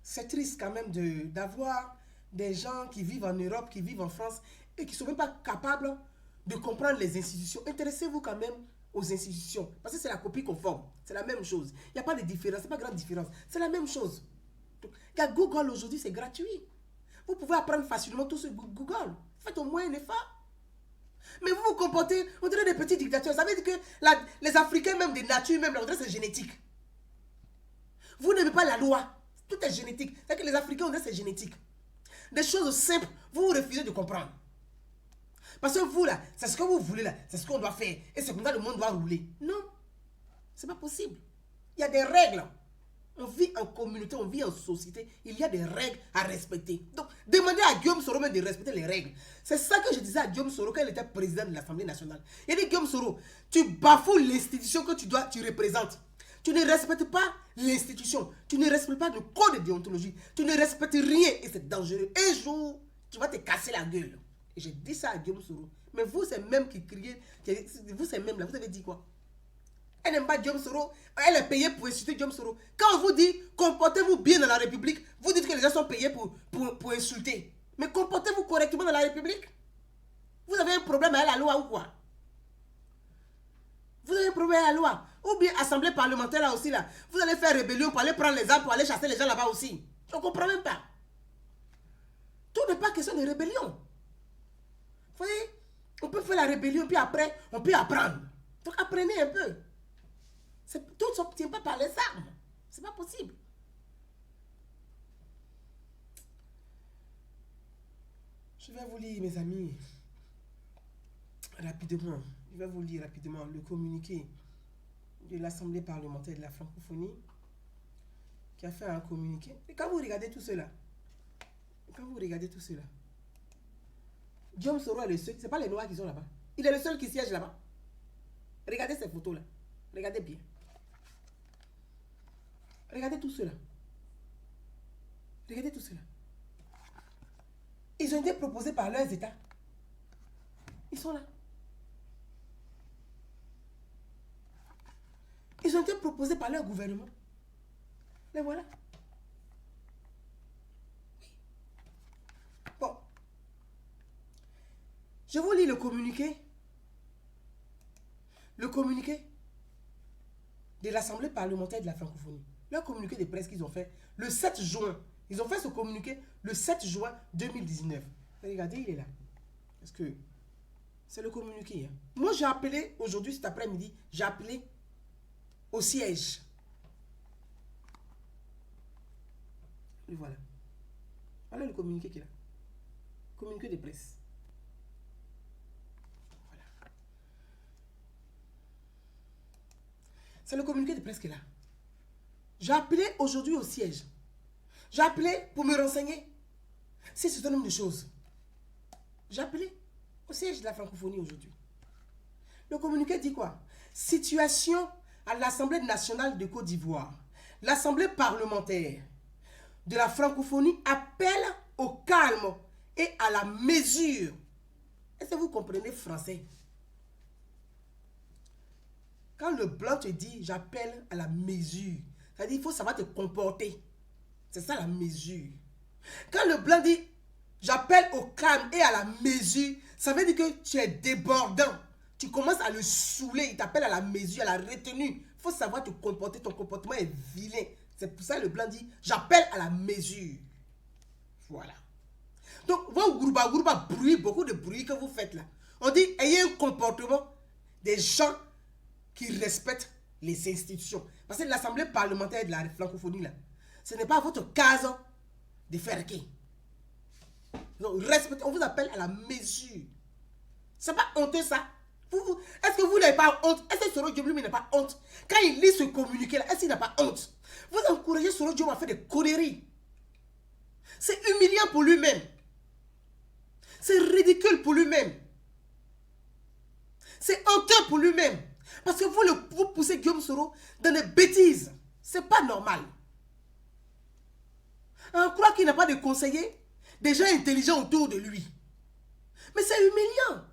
c'est triste quand même d'avoir des gens qui vivent en Europe, qui vivent en France et qui ne sont même pas capables de comprendre les institutions. Intéressez-vous quand même aux institutions. Parce que c'est la copie conforme. C'est la même chose. Il n'y a pas de différence. Ce n'est pas grande différence. C'est la même chose. Donc, il y a Google aujourd'hui, c'est gratuit. Vous pouvez apprendre facilement tout sur Google. Faites au moins un effort. Mais vous vous comportez, on dirait des petits dictateurs. Ça veut dire que les Africains, même des natures, même, on dirait c'est génétique. Vous n'aimez pas la loi. Tout est génétique. C'est que les Africains, on dirait c'est génétique. Des choses simples, vous refusez de comprendre. Parce que vous, là, c'est ce que vous voulez, là. C'est ce qu'on doit faire. Et c'est comme ça que le monde doit rouler. Non. C'est pas possible. Il y a des règles. On vit en communauté, on vit en société. Il y a des règles à respecter. Donc, demandez à Guillaume Soro de respecter les règles. C'est ça que je disais à Guillaume Soro quand il était président de l'Assemblée nationale. Il dit, Guillaume Soro, tu bafoues l'institution que tu représentes. Tu ne respectes pas l'institution. Tu ne respectes pas le code de déontologie. Tu ne respectes rien et c'est dangereux. Un jour, tu vas te casser la gueule. Et j'ai dit ça à Guillaume Soro. Mais vous, c'est même qui criez. Vous, c'est même là. Vous avez dit quoi? Elle n'aime pas Guillaume Soro. Elle est payée pour insulter Guillaume Soro. Quand on vous dit comportez-vous bien dans la République, vous dites que les gens sont payés pour insulter. Mais comportez-vous correctement dans la République. Vous avez un problème avec la loi ou quoi? Vous avez un problème avec la loi. Ou bien assemblée parlementaire là aussi là. Vous allez faire rébellion pour aller prendre les armes, pour aller chasser les gens là-bas aussi. Je ne comprends même pas. Tout n'est pas question de rébellion. Vous voyez? On peut faire la rébellion, puis après, on peut apprendre. Donc apprenez un peu. Tout ne s'obtient pas par les armes. C'est pas possible. Je vais vous lire, mes amis, rapidement. Je vais vous lire rapidement le communiqué de l'Assemblée parlementaire de la francophonie qui a fait un communiqué. Et quand vous regardez tout cela, Guillaume Soro est le seul, c'est pas les Noirs qui sont là-bas. Il est le seul qui siège là-bas. Regardez ces photos-là. Regardez bien. Regardez tout cela. Regardez tout cela. Ils ont été proposés par leurs États. Ils sont là. Ils ont été proposés par leur gouvernement. Les voilà. Bon. Je vous lis le communiqué. Le communiqué de l'Assemblée parlementaire de la francophonie. Leur communiqué de presse qu'ils ont fait le 7 juin. Ils ont fait ce communiqué le 7 juin 2019. Regardez, il est là. Parce que c'est le communiqué. Hein. Moi, j'ai appelé aujourd'hui, cet après-midi, j'ai appelé au siège. Et voilà. Voilà le communiqué qu'il a. Communiqué de presse. Voilà. C'est le communiqué de presse qu'il a. J'ai appelé aujourd'hui au siège. J'ai appelé pour me renseigner. C'est ce nombre de choses. J'ai appelé au siège de la francophonie aujourd'hui. Le communiqué dit quoi? Situation à l'Assemblée nationale de Côte d'Ivoire. L'Assemblée parlementaire de la francophonie appelle au calme et à la mesure. Est-ce que vous comprenez français? Quand le blanc te dit j'appelle à la mesure, ça dit il faut savoir te comporter. C'est ça la mesure. Quand le blanc dit j'appelle au calme et à la mesure, ça veut dire que tu es débordant. Tu commences à le saouler, il t'appelle à la mesure, à la retenue. Il faut savoir te comporter, ton comportement est vilain. C'est pour ça que le blanc dit j'appelle à la mesure. Voilà. Donc, vos grouba, bruit, beaucoup de bruit que vous faites là. On dit ayez un comportement des gens qui respectent les institutions. Parce que l'Assemblée parlementaire de la francophonie là, ce n'est pas votre case de faire qui. Donc, respectez, on vous appelle à la mesure. C'est pas honteux ça. Est-ce que vous n'avez pas honte? Est-ce que Soro Diop n'a pas honte? Quand il lit ce communiqué là, est-ce qu'il n'a pas honte? Vous encouragez Soro Diop à faire des conneries. C'est humiliant pour lui-même. C'est ridicule pour lui-même. C'est honteux pour lui-même. Parce que vous poussez Guillaume Soro dans des bêtises. C'est pas normal. On croit qu'il n'a pas de conseillers, des gens intelligents autour de lui. Mais c'est humiliant.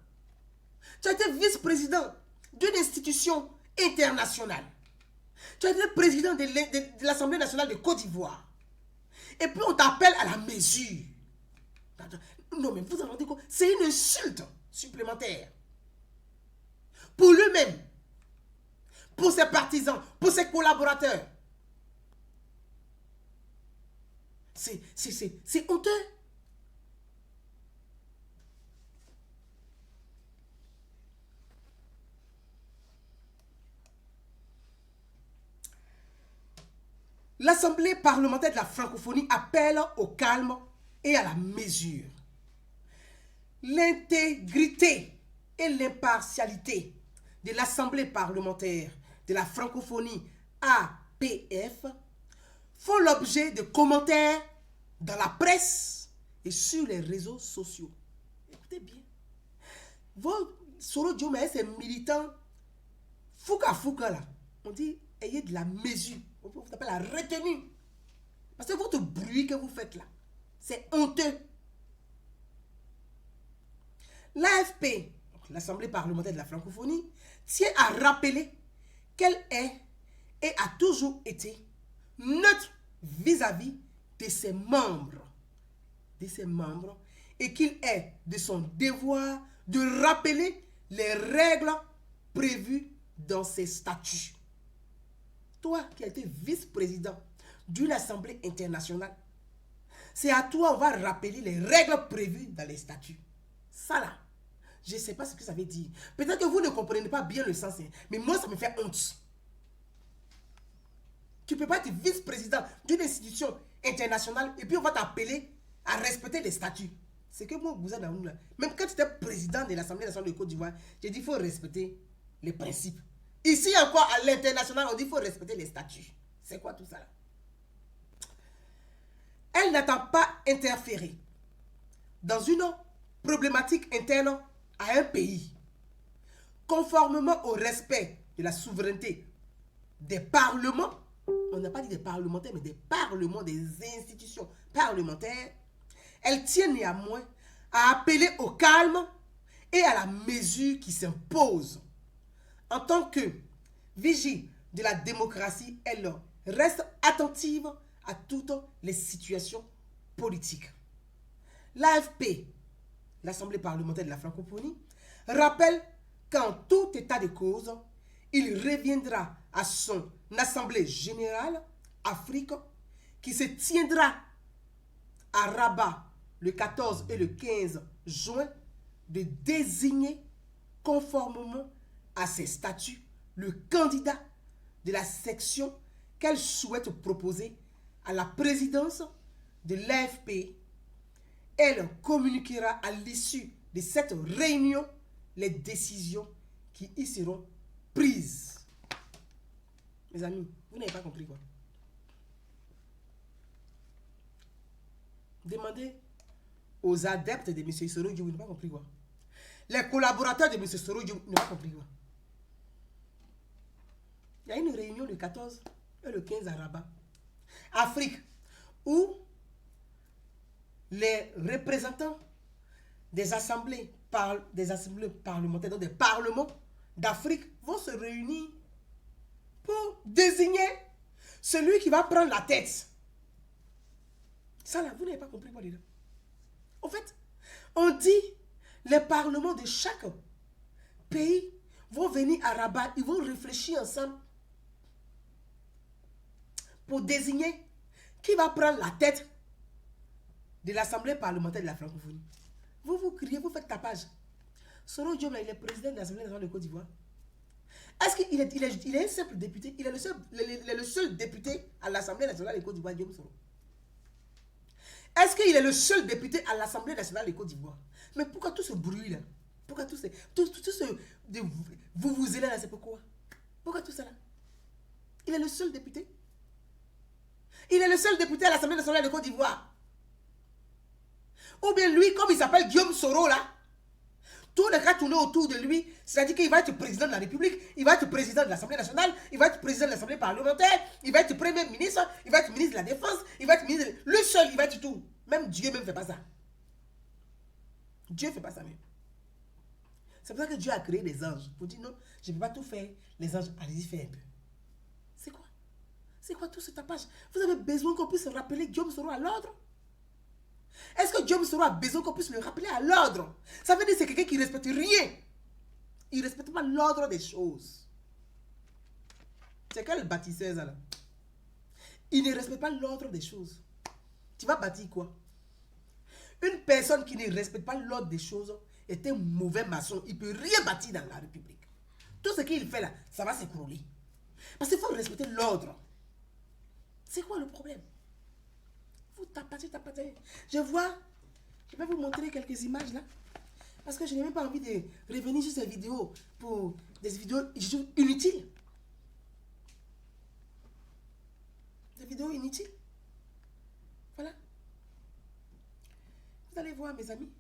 Tu as été vice-président d'une institution internationale. Tu as été président de l'Assemblée nationale de Côte d'Ivoire. Et puis on t'appelle à la mesure. Non mais vous avez dit quoi? C'est une insulte supplémentaire. Pour lui-même. Pour ses partisans. Pour ses collaborateurs. C'est honteux. L'Assemblée parlementaire de la francophonie appelle au calme et à la mesure. L'intégrité et l'impartialité de l'Assemblée parlementaire de la francophonie APF font l'objet de commentaires dans la presse et sur les réseaux sociaux. Écoutez bien. Soro Diop et ses militants fouka là, on dit ayez de la mesure. On vous appelle la retenue. Parce que votre bruit que vous faites là, c'est honteux. L'AFP, l'Assemblée parlementaire de la francophonie, tient à rappeler qu'elle est et a toujours été neutre vis-à-vis de ses membres. Et qu'il est de son devoir de rappeler les règles prévues dans ses statuts. Toi qui as été vice-président d'une assemblée internationale, c'est à toi on va rappeler les règles prévues dans les statuts. Ça là, je ne sais pas ce que ça veut dire. Peut-être que vous ne comprenez pas bien le sens, mais moi ça me fait honte. Tu ne peux pas être vice-président d'une institution internationale et puis on va t'appeler à respecter les statuts. C'est que moi, Bouza Daoum, même quand tu étais président de l'Assemblée nationale de Côte d'Ivoire, j'ai dit qu'il faut respecter les principes. Ici encore, à l'international, on dit qu'il faut respecter les statuts. C'est quoi tout ça là? Elle n'attend pas interférer dans une problématique interne à un pays, conformément au respect de la souveraineté des parlements. On n'a pas dit des parlementaires, mais des parlements, des institutions parlementaires. Elle tient néanmoins à appeler au calme et à la mesure qui s'impose. En tant que vigie de la démocratie, elle reste attentive à toutes les situations politiques. L'AFP, l'Assemblée parlementaire de la francophonie, rappelle qu'en tout état de cause, il reviendra à son Assemblée générale Afrique qui se tiendra à Rabat le 14 et le 15 juin de désigner conformément à ses statuts le candidat de la section qu'elle souhaite proposer à la présidence de l'AFP. Elle communiquera à l'issue de cette réunion les décisions qui y seront prises. Mes amis, vous n'avez pas compris quoi? Demandez aux adeptes de M. Soro Diop, vous n'avez pas compris quoi? Les collaborateurs de M. Soro Diop, vous n'avez pas compris quoi? Il y a une réunion le 14 et le 15 à Rabat, Afrique, où les représentants des assemblées parlementaires, donc des parlements d'Afrique, vont se réunir pour désigner celui qui va prendre la tête. Ça là, vous n'avez pas compris quoi dedans. En fait, on dit les parlements de chaque pays vont venir à Rabat, ils vont réfléchir ensemble pour désigner qui va prendre la tête de l'Assemblée parlementaire de la francophonie. Vous criez, vous faites tapage. Soro Diop, il est président de l'Assemblée nationale de Côte d'Ivoire. Est-ce qu'il est un simple député? Il est le seul député à l'Assemblée nationale de Côte d'Ivoire, Diop Soro. Est-ce qu'il est le seul député à l'Assemblée nationale de Côte d'Ivoire? Mais pourquoi tout ce bruit là? Pourquoi tout ce vous êtes là, c'est pourquoi? Pourquoi tout ça là? Il est le seul député. Il est le seul député à l'Assemblée nationale de Côte d'Ivoire. Ou bien lui, comme il s'appelle Guillaume Soro là, tout le cas tourné autour de lui, c'est-à-dire qu'il va être président de la République, il va être président de l'Assemblée nationale, il va être président de l'Assemblée parlementaire, il va être premier ministre, il va être ministre de la Défense, il va être ministre de... Le seul, il va être tout. Même Dieu même ne fait pas ça. Dieu ne fait pas ça même. C'est pour ça que Dieu a créé les anges. Pour dire non, je ne peux pas tout faire. Les anges, allez-y, faites un peu. C'est quoi? C'est quoi tout ce tapage? Vous avez besoin qu'on puisse rappeler Guillaume Soro à l'ordre? Est-ce que Guillaume Soro a besoin qu'on puisse le rappeler à l'ordre? Ça veut dire que c'est quelqu'un qui ne respecte rien. Il ne respecte pas l'ordre des choses. C'est quel bâtisseur ça là? Il ne respecte pas l'ordre des choses. Tu vas bâtir quoi? Une personne qui ne respecte pas l'ordre des choses est un mauvais maçon. Il ne peut rien bâtir dans la République. Tout ce qu'il fait là, ça va s'écrouler. Parce qu'il faut respecter l'ordre. C'est quoi le problème? Vous tapatez. Je vais vous montrer quelques images là. Parce que je n'ai même pas envie de revenir sur ces vidéos pour des vidéos inutiles. Des vidéos inutiles. Voilà. Vous allez voir, mes amis.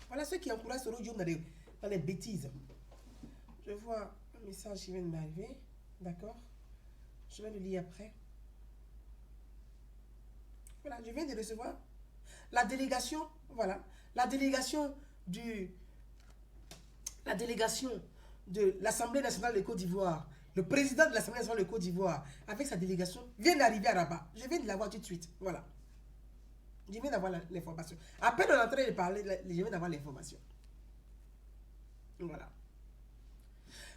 Voilà ceux qui encouragent Soro Diop dans les bêtises. Je vois un message qui vient de m'arriver. D'accord. Je vais le lire après. Voilà, je viens de recevoir la délégation. Voilà. La délégation de l'Assemblée nationale de Côte d'Ivoire Le président de l'Assemblée nationale de Côte d'Ivoire, avec sa délégation, vient d'arriver à Rabat. Je viens de la voir tout de suite. Voilà. Je viens d'avoir l'information. À peine on est en train de parler, je viens d'avoir l'information. Voilà.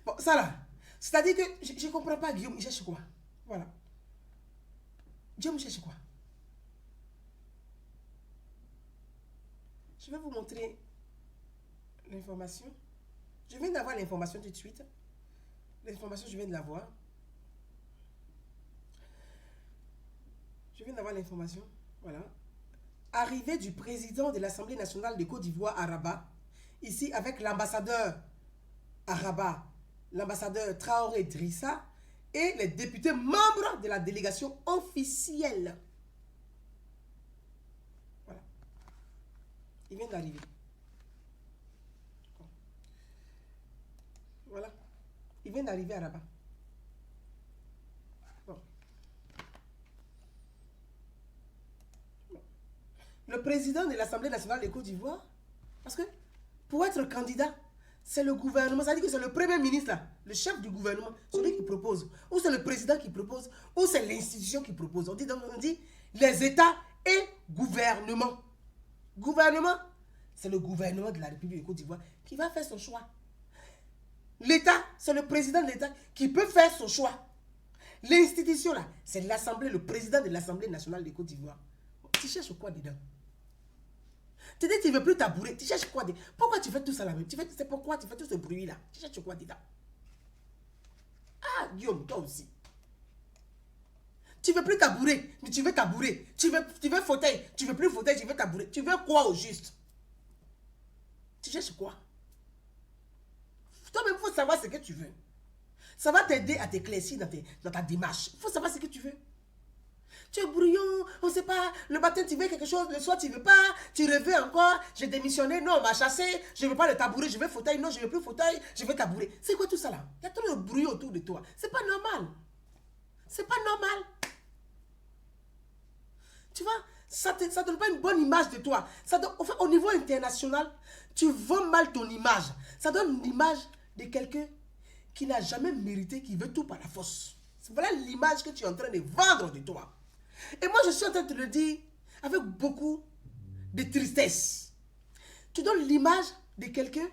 Bon, ça là. C'est-à-dire que je ne comprends pas, Guillaume, il cherche quoi? Voilà. Guillaume cherche quoi? Je vais vous montrer l'information. Je viens d'avoir l'information tout de suite. L'information, je viens de l'avoir. Je viens d'avoir l'information. Voilà. Arrivée du président de l'Assemblée nationale de Côte d'Ivoire à Rabat. Ici, avec l'ambassadeur à Rabat, l'ambassadeur Traoré Drissa et les députés membres de la délégation officielle. Voilà. Il vient d'arriver. Voilà. Il vient d'arriver à Rabat. Bon. Bon. Le président de l'Assemblée nationale de Côte d'Ivoire, parce que pour être candidat, c'est le gouvernement, ça dit que c'est le premier ministre, là, le chef du gouvernement, celui qui propose, ou c'est le président qui propose, ou c'est l'institution qui propose. On dit les États et gouvernement. Gouvernement, c'est le gouvernement de la République de Côte d'Ivoire qui va faire son choix. L'État, c'est le président de l'État qui peut faire son choix. L'institution, là, c'est l'Assemblée, le président de l'Assemblée nationale de Côte d'Ivoire. Tu cherches quoi dedans? Tu dis que tu ne veux plus tabourer. Tu cherches quoi dedans? Pourquoi tu fais tout ça là-même? C'est pourquoi tu fais tout ce bruit-là? Tu cherches quoi dedans? Ah, Guillaume, toi aussi. Tu ne veux plus tabourer, mais tu veux tabourer. Tu veux fauteuil, tu ne veux plus fauteuil, tu veux tabourer. Tu veux quoi au juste? Tu cherches quoi? Toi-même, il faut savoir ce que tu veux. Ça va t'aider à t'éclaircir dans ta démarche. Il faut savoir ce que tu veux. Tu es brouillon, on ne sait pas. Le matin, tu veux quelque chose, le soir, tu ne veux pas. Tu rêves encore. J'ai démissionné, non, on m'a chassé. Je ne veux pas le tabouret, je veux fauteuil. Non, je ne veux plus fauteuil, je veux tabouret. C'est quoi tout ça là? Il y a trop de bruit autour de toi. C'est pas normal. C'est pas normal. Tu vois, ça ne donne pas une bonne image de toi. Ça donne, enfin, au niveau international, tu vends mal ton image. Ça donne une image de quelqu'un qui n'a jamais mérité, qui veut tout par la force. Voilà l'image que tu es en train de vendre de toi. Et moi, je suis en train de te le dire avec beaucoup de tristesse. Tu donnes l'image de quelqu'un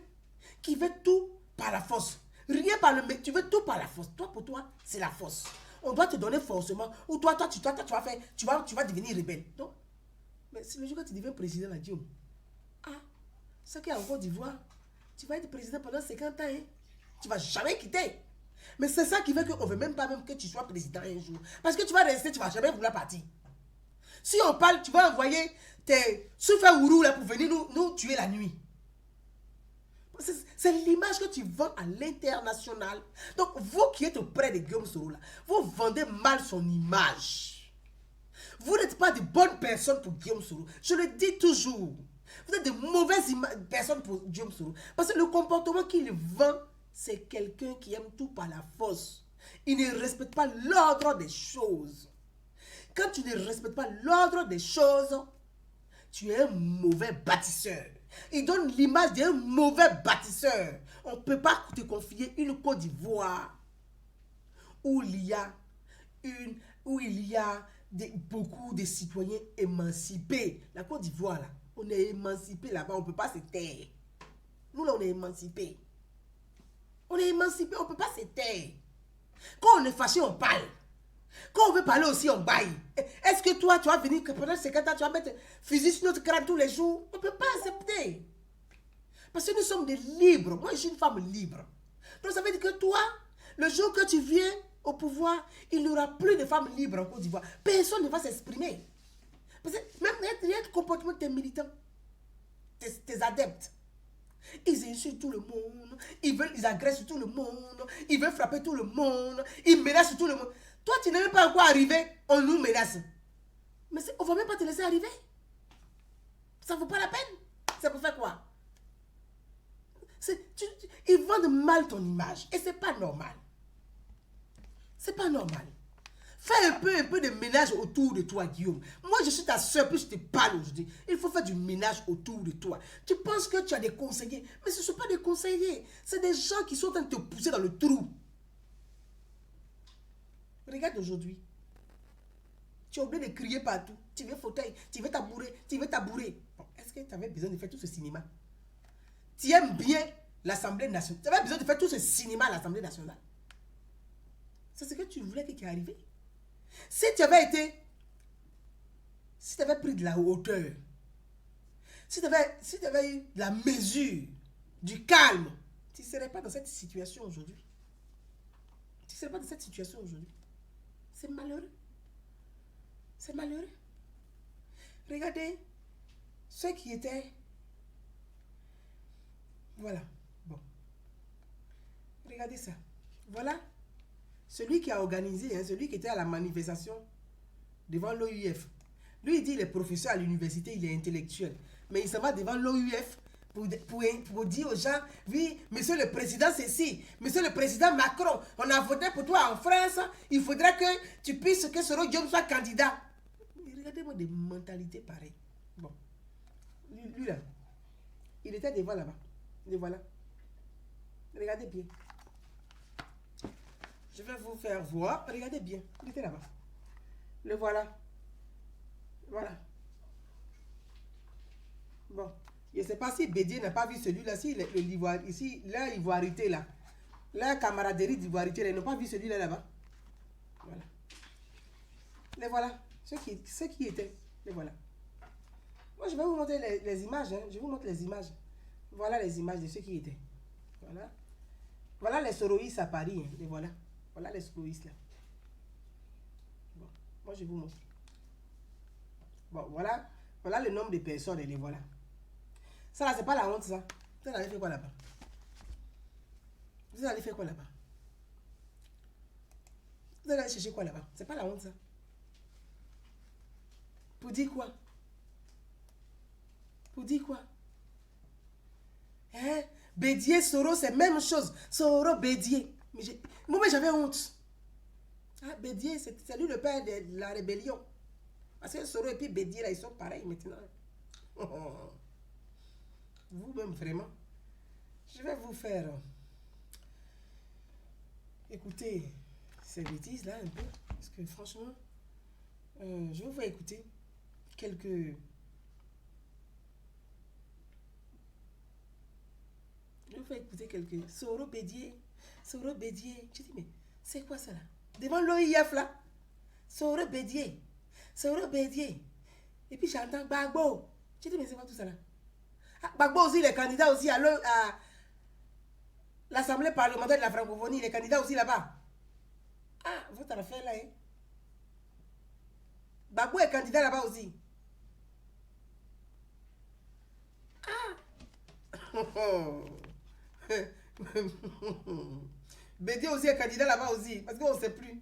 qui veut tout par la force. Rien par le mérite, tu veux tout par la force. Toi, pour toi, c'est la force. On doit te donner forcément. Ou toi, tu vas devenir rebelle. Non. Mais c'est le jour que tu deviens président, là, Guillaume. Ah, c'est qu'en Côte d'Ivoire, tu vas être président pendant 50 ans. Hein? Tu ne vas jamais quitter. Mais c'est ça qui fait qu'on ne veut même pas même que tu sois président un jour. Parce que tu vas rester, tu ne vas jamais vouloir partir. Si on parle, tu vas envoyer tes sous-frères là pour venir nous tuer la nuit. C'est l'image que tu vends à l'international. Donc, vous qui êtes auprès de Guillaume Soro, là, vous vendez mal son image. Vous n'êtes pas de bonnes personnes pour Guillaume Soro. Je le dis toujours. Vous êtes de mauvaises personnes pour Guillaume Soro. Parce que le comportement qu'il vend, c'est quelqu'un qui aime tout par la force. Il ne respecte pas l'ordre des choses. Quand tu ne respectes pas l'ordre des choses, tu es un mauvais bâtisseur. Il donne l'image d'un mauvais bâtisseur. On ne peut pas te confier une Côte d'Ivoire où il y a beaucoup de citoyens émancipés. La Côte d'Ivoire, là, on est émancipé là-bas, on ne peut pas se taire. Nous, là, on est émancipés. On est émancipé, on ne peut pas se taire. Quand on est fâché, on parle. Quand on veut parler aussi, on baille. Est-ce que toi, tu vas venir pendant 50 ans, tu vas mettre fusil sur notre crâne tous les jours? On ne peut pas accepter. Parce que nous sommes des libres. Moi, je suis une femme libre. Donc, ça veut dire que toi, le jour que tu viens au pouvoir, il n'y aura plus de femmes libres en Côte d'Ivoire. Personne ne va s'exprimer. Parce que même il y a le comportement de tes militants, tes adeptes. Ils insultent tout le monde, ils agressent tout le monde, ils veulent frapper tout le monde, ils menacent tout le monde. Toi, tu n'es même pas encore arrivé, on nous menace. Mais on ne va même pas te laisser arriver. Ça ne vaut pas la peine. C'est pour faire quoi? Ils vendent mal ton image et ce n'est pas normal. C'est pas normal. Fais un peu de ménage autour de toi, Guillaume. Moi, je suis ta soeur, puis je te parle aujourd'hui. Il faut faire du ménage autour de toi. Tu penses que tu as des conseillers, mais ce ne sont pas des conseillers. C'est des gens qui sont en train de te pousser dans le trou. Regarde aujourd'hui. Tu es obligé de crier partout. Tu veux fauteuil, tu veux tabouret, tu veux tabouret. Bon, est-ce que tu avais besoin de faire tout ce cinéma? Tu aimes bien l'Assemblée nationale. Tu avais besoin de faire tout ce cinéma à l'Assemblée nationale. C'est ce que tu voulais qui est arrivé. Si tu avais été, si tu avais pris de la hauteur, si tu avais eu de la mesure, du calme, tu ne serais pas dans cette situation aujourd'hui. Tu ne serais pas dans cette situation aujourd'hui. C'est malheureux. C'est malheureux. Regardez ceux qui étaient... Voilà. Bon. Regardez ça. Voilà. Celui qui a organisé, hein, celui qui était à la manifestation devant l'OUF. Lui, il dit il est professeur à l'université, il est intellectuel. Mais il se va devant l'OUF pour dire aux gens, oui, monsieur le président, c'est ci. Monsieur le président Macron, on a voté pour toi en France. Il faudrait que tu puisses, que Soro Diop soit candidat. Regardez-moi des mentalités pareilles. Bon. Lui là, il était devant là-bas. Le voilà. Regardez bien. Je vais vous faire voir. Regardez bien. Il était là-bas. Le voilà. Voilà. Bon. Je ne sais pas si Bédier n'a pas vu celui-là. Si le l'ivoire, ici, là, l'ivoirité là. La camaraderie d'ivoirité, ils n'ont pas vu celui-là là-bas. Voilà. Les voilà. Ceux qui étaient. Les voilà. Moi, je vais vous montrer les images. Hein. Je vous montre les images. Voilà les images de ceux qui étaient. Voilà. Voilà les soroïstes à Paris. Hein. Les voilà. Voilà les soroïstes là. Bon. Moi, je vous montre. Bon, voilà. Voilà le nombre de personnes et les voilà. Ça là, c'est pas la honte, ça. Vous allez faire quoi là-bas? Vous allez faire quoi là-bas? Vous allez chercher quoi là-bas? C'est pas la honte, ça. Pour dire quoi? Pour dire quoi? Hein? Bédier, Soro, c'est même chose. Soro, Bédier. Moi, j'avais honte. Ah, Bédier, c'est lui le père de la rébellion. Parce que Soro et puis Bédier, là, ils sont pareils maintenant. Vous-même, vraiment. Je vais vous faire écouter ces bêtises là un peu. Parce que franchement, je vais vous faire écouter quelques... Je vais vous faire écouter quelques... Soro Bédier. Soro Bédier. Je dis, mais c'est quoi ça là? Devant l'OIF là. Soro Bédier. Soro Bédier. Et puis j'entends Gbagbo. Je dis, mais c'est quoi tout ça là? Ah, Gbagbo aussi, il est candidat aussi à l'Assemblée parlementaire de la francophonie. Il est candidat aussi là-bas. Ah, votre affaire là, hein? Gbagbo est candidat là-bas aussi. Ah! Bédier aussi est candidat là-bas aussi. Parce qu'on ne sait plus.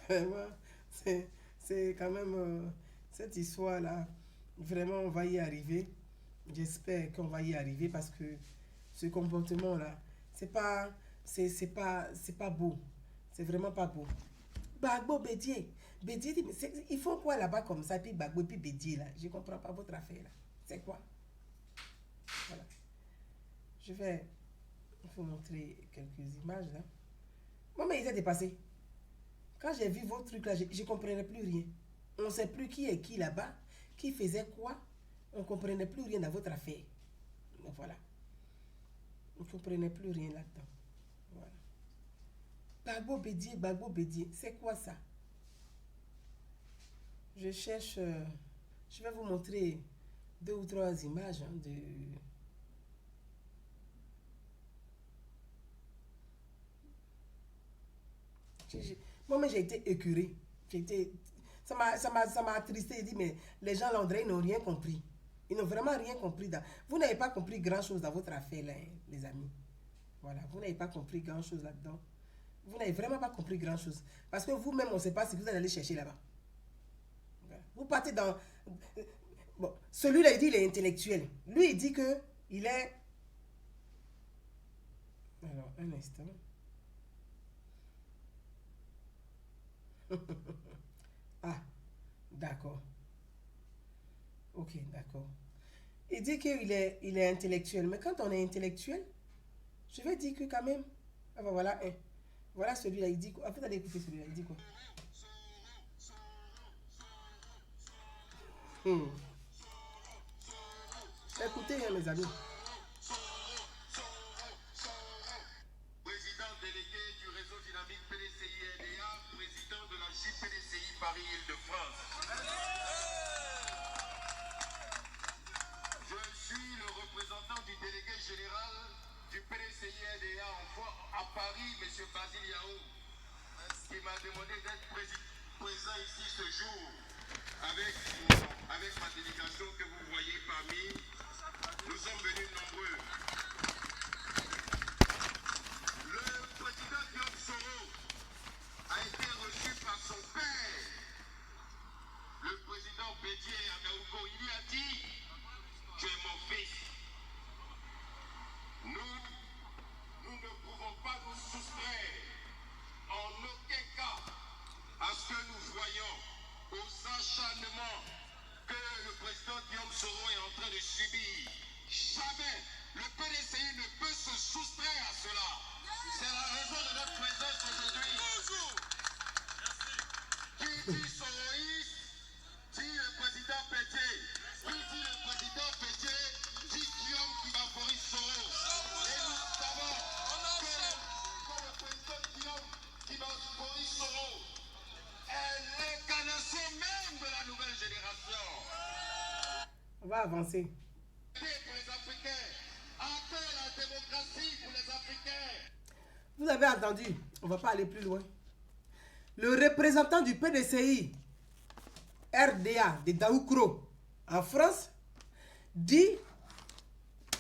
Vraiment, c'est quand même cette histoire-là. Vraiment, on va y arriver. J'espère qu'on va y arriver parce que ce comportement-là, c'est pas beau. C'est vraiment pas beau. Gbagbo, Bédier. Bédier dit, mais ils font quoi là-bas comme ça? Puis Gbagbo, puis Bédier là. Je comprends pas votre affaire là. C'est quoi? Voilà. Je vais vous montrer quelques images là. Moi, mais ils étaient dépassés. Quand j'ai vu vos trucs là, je ne comprenais plus rien. On ne sait plus qui est qui là-bas, qui faisait quoi. On ne comprenait plus rien dans votre affaire. Donc voilà. On ne comprenait plus rien là-dedans. Voilà. Gbagbo Bédier, c'est quoi ça? Je cherche, je vais vous montrer 2 ou 3 images hein, de... Moi, j'ai été écœuré. Ça m'a attristé. J'ai dit, mais les gens là, ils n'ont rien compris. Ils n'ont vraiment rien compris. Vous n'avez pas compris grand-chose dans votre affaire, là, hein, les amis. Voilà, vous n'avez pas compris grand-chose là-dedans. Vous n'avez vraiment pas compris grand-chose. Parce que vous-même, on ne sait pas si vous allez aller chercher là-bas. Voilà. Vous partez dans... Bon, celui-là, il dit qu'il est intellectuel. Lui, il dit que il est... Alors, un instant. Ah, d'accord. Ok, d'accord. Il dit il est intellectuel. Mais quand on est intellectuel, je vais dire que quand même... Ah ben voilà, hein. Voilà celui-là, il dit quoi? En fait, allez écouter celui-là, il dit quoi? Hmm. Écoutez, hein, mes amis. Président délégué du réseau dynamique PDCI-RDA, président de la JPDCI Paris-Île-de-France. Je suis le représentant du délégué général du PDCI-RDA à Paris, M. Basile Yao, qui m'a demandé d'être présent ici ce jour avec ma délégation que vous voyez parmi. Nous sommes venus nombreux. Le président Guillaume Soro a été reçu par son père, le président Bédié Agaouko. Il lui a dit: tu es mon fils. Nous ne pouvons pas nous soustraire en aucun cas à ce que nous voyons aux acharnements que le président Guillaume Soro est en train de subir. Jamais le PDCI ne peut se soustraire à cela. C'est la raison de notre présence aujourd'hui. Qui dit soroïste dit le président Pétié. Qui dit le président Pétié dit Guillaume qui va Boris Soro. Et nous savons que le président Guillaume qui va Boris Soro est l'incarnation même de la nouvelle génération. On va avancer. Pour les Africains, encore la démocratie pour les Africains. Vous avez entendu, on ne va pas aller plus loin. Le représentant du PDCI RDA de Daoukro en France dit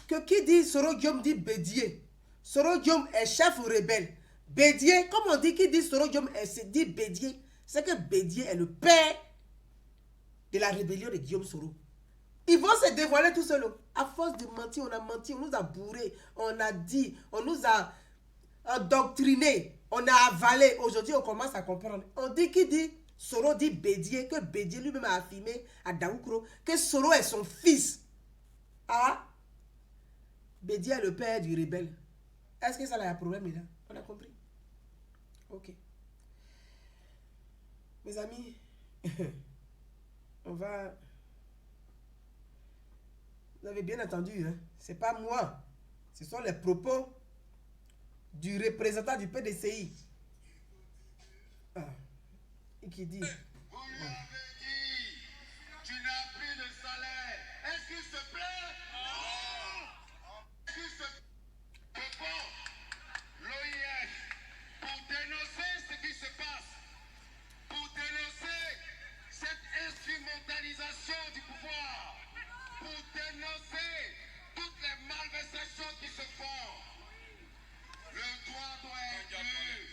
que qui dit Soro Guillaume dit Bédié. Soro Guillaume est chef rebelle. Bédié, comme on dit, qui dit Soro Guillaume dit Bédié, c'est que Bédié est le père de la rébellion de Guillaume Soro. Ils vont se dévoiler tout seuls. À force de mentir, on a menti, on nous a bourré, on a dit, on nous a endoctriné, on a avalé. Aujourd'hui, on commence à comprendre. On dit qui dit Soro dit Bédié, que Bédié lui-même a affirmé à Daoukro que Soro est son fils. Ah, Bédié est le père du rebelle. Est-ce que ça a un problème là? On a compris? Ok. Mes amis, on va... Vous avez bien entendu, hein? Ce n'est pas moi. Ce sont les propos du représentant du PDCI. Ah. Et qui dit... Vous lui avez dit, tu n'as plus de salaire. Est-ce qu'il se plaît? Non. Est-ce qu'il se plaît? Bon, l'OIF, pour dénoncer ce qui se passe, pour dénoncer cette instrumentalisation du pouvoir, pour dénoncer toutes les malversations qui se font, le droit doit être lu.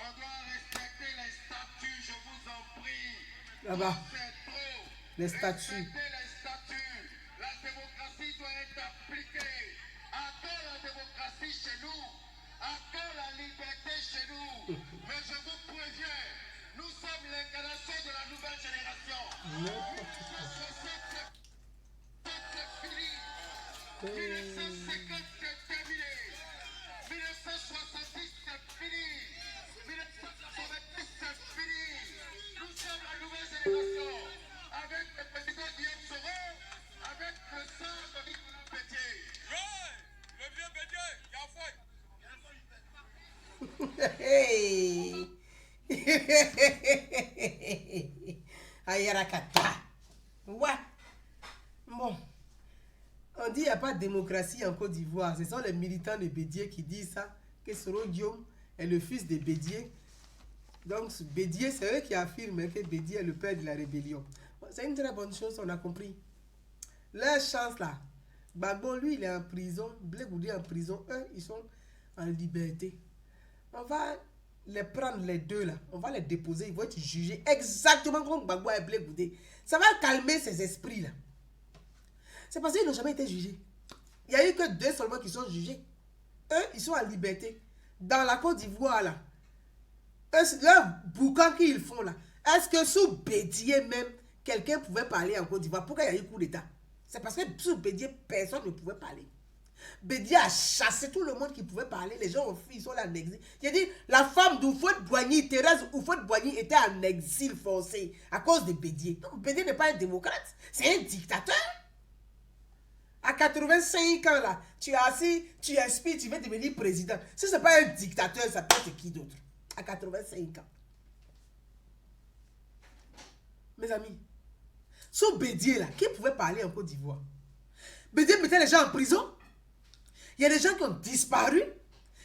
On doit respecter les statuts, je vous en prie. Là-bas. C'est trop. Les statuts. Respectez les statuts. La démocratie doit être appliquée. Encore la démocratie chez nous. Encore la liberté chez nous. Mais je vous préviens, nous sommes l'incarnation de la nouvelle génération. C'est fini. 1950, c'est terminé. 1970, c'est fini. 1990, c'est fini. Nous sommes la nouvelle génération. Avec le président Guillaume Soro, avec le sang de Nicolas Pétier. Le vieux Pétier, il a foi. Hey! Ayarakata. Ouais. Bon. On dit qu'il n'y a pas de démocratie en Côte d'Ivoire. Ce sont les militants de Bédié qui disent ça. Que Soro Guillaume est le fils de Bédié. Donc Bédié, c'est eux qui affirment que Bédié est le père de la rébellion. C'est une très bonne chose, on a compris. Leur chance là. Gbagbo, lui, il est en prison. Blé Goudé en prison. Eux, ils sont en liberté. On va les prendre les deux là. On va les déposer. Ils vont être jugés exactement comme Gbagbo et Blé Goudé. Ça va calmer ces esprits là. C'est parce qu'ils n'ont jamais été jugés. Il n'y a eu que 2 seulement qui sont jugés. Eux, ils sont en liberté. Dans la Côte d'Ivoire là. Eux, leur boucan qu'ils font là. Est-ce que sous Bédié même, quelqu'un pouvait parler en Côte d'Ivoire? Pourquoi il y a eu coup d'État? C'est parce que sous Bédié, personne ne pouvait parler. Bédier a chassé tout le monde qui pouvait parler. Les gens ont fui, ils sont là en exil. J'ai dit, la femme d'Houphouët-Boigny, Thérèse Houphouët-Boigny, était en exil forcé à cause de Bédier. Donc Bédier n'est pas un démocrate, c'est un dictateur. À 85 ans, là, tu es assis, tu inspires, tu veux devenir président. Si ce n'est pas un dictateur, ça peut être qui d'autre? À 85 ans. Mes amis, ce Bédier là, qui pouvait parler en Côte d'Ivoire? Bédier mettait les gens en prison. Il y a des gens qui ont disparu.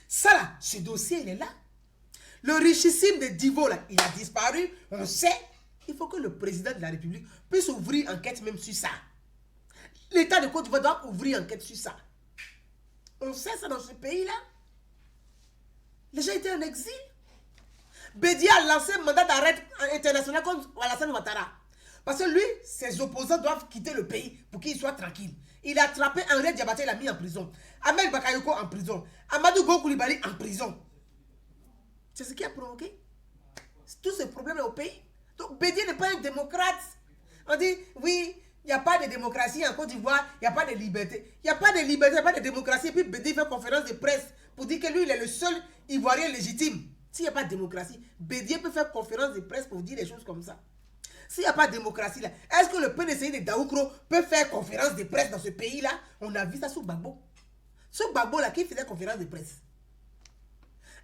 Ça là, ce dossier, il est là. Le richissime de Divo là, il a disparu. On sait. Il faut que le président de la République puisse ouvrir enquête même sur ça. L'État de Côte d'Ivoire doit ouvrir enquête sur ça. On sait ça dans ce pays-là. Les gens étaient en exil. Bédier a lancé un mandat d'arrêt international contre Alassane Ouattara. Parce que lui, ses opposants doivent quitter le pays pour qu'il soit tranquille. Il a attrapé Henri Diabaté, il l'a mis en prison. Ahmed Bakayoko en prison. Amadou Go Coulibaly en prison. C'est ce qui a provoqué tous ces problèmes au pays. Donc Bédier n'est pas un démocrate. On dit, oui, il n'y a pas de démocratie en Côte d'Ivoire, il n'y a pas de liberté. Il n'y a pas de liberté, il n'y a pas de démocratie. Et puis Bédier fait conférence de presse pour dire que lui, il est le seul Ivoirien légitime. S'il n'y a pas de démocratie, Bédier peut faire conférence de presse pour dire des choses comme ça. S'il n'y a pas de démocratie là, est-ce que le PDCI de Daoukro peut faire conférence de presse dans ce pays-là? On a vu ça sous Gbagbo. Ce Gbagbo là qui faisait conférence de presse.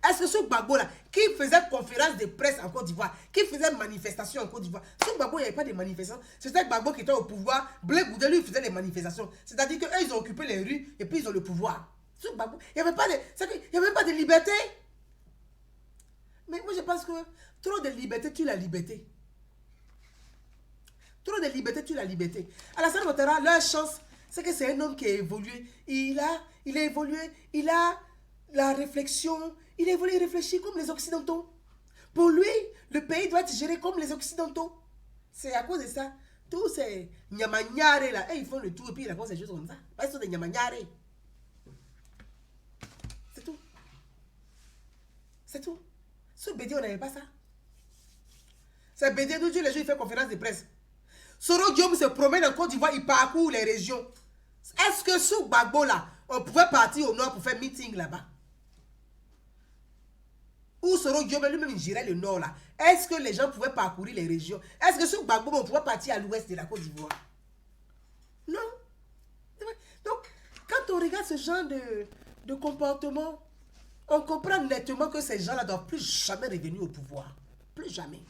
Est-ce que ce Gbagbo là qui faisait conférence de presse en Côte d'Ivoire, qui faisait manifestation en Côte d'Ivoire, ce Gbagbo il n'y avait pas de manifestations. C'était Gbagbo qui était au pouvoir. Blé Goudé lui faisait des manifestations. C'est-à-dire qu'eux ils ont occupé les rues et puis ils ont le pouvoir. Ce Gbagbo, il n'y avait pas de liberté. Mais moi je pense que trop de liberté tue la liberté. Trop de liberté tue la liberté. Alassane Ouattara, leur chance, c'est que c'est un homme qui a évolué. Il a évolué, il a la réflexion, il a évolué, il réfléchit comme les Occidentaux. Pour lui, le pays doit être géré comme les Occidentaux. C'est à cause de ça. Tous ces nyamagnarés là, ils font le tour et puis ils racontent ces choses comme ça. Ils sont des nyamagnarés. C'est tout. C'est tout. Ce Bédier, on n'avait pas ça. C'est Bédier, d'où Dieu, les jours, il fait conférence de presse. Soro Guillaume se promène en Côte d'Ivoire, il parcourt les régions. Est-ce que sous Gbagbo là, on pouvait partir au nord pour faire meeting là-bas? Ou Soro Guillaume lui-même il gérait le nord là. Est-ce que les gens pouvaient parcourir les régions? Est-ce que sous Gbagbo on pouvait partir à l'ouest de la Côte d'Ivoire? Non. Donc, quand on regarde ce genre de comportement, on comprend nettement que ces gens-là ne doivent plus jamais revenir au pouvoir. Plus jamais.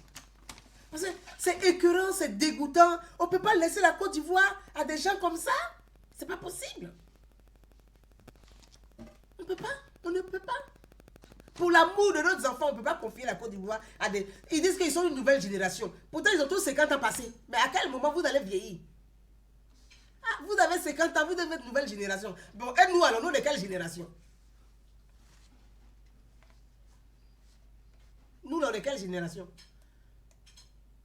Parce que c'est écœurant, c'est dégoûtant. On ne peut pas laisser la Côte d'Ivoire à des gens comme ça. C'est pas possible. On ne peut pas. On ne peut pas. Pour l'amour de nos enfants, on ne peut pas confier la Côte d'Ivoire à des... Ils disent qu'ils sont une nouvelle génération. Pourtant, ils ont tous 50 ans passés. Mais à quel moment vous allez vieillir? Ah, vous avez 50 ans, vous devez être une nouvelle génération. Bon, et nous, alors, nous, de quelle génération? Nous, de quelle génération?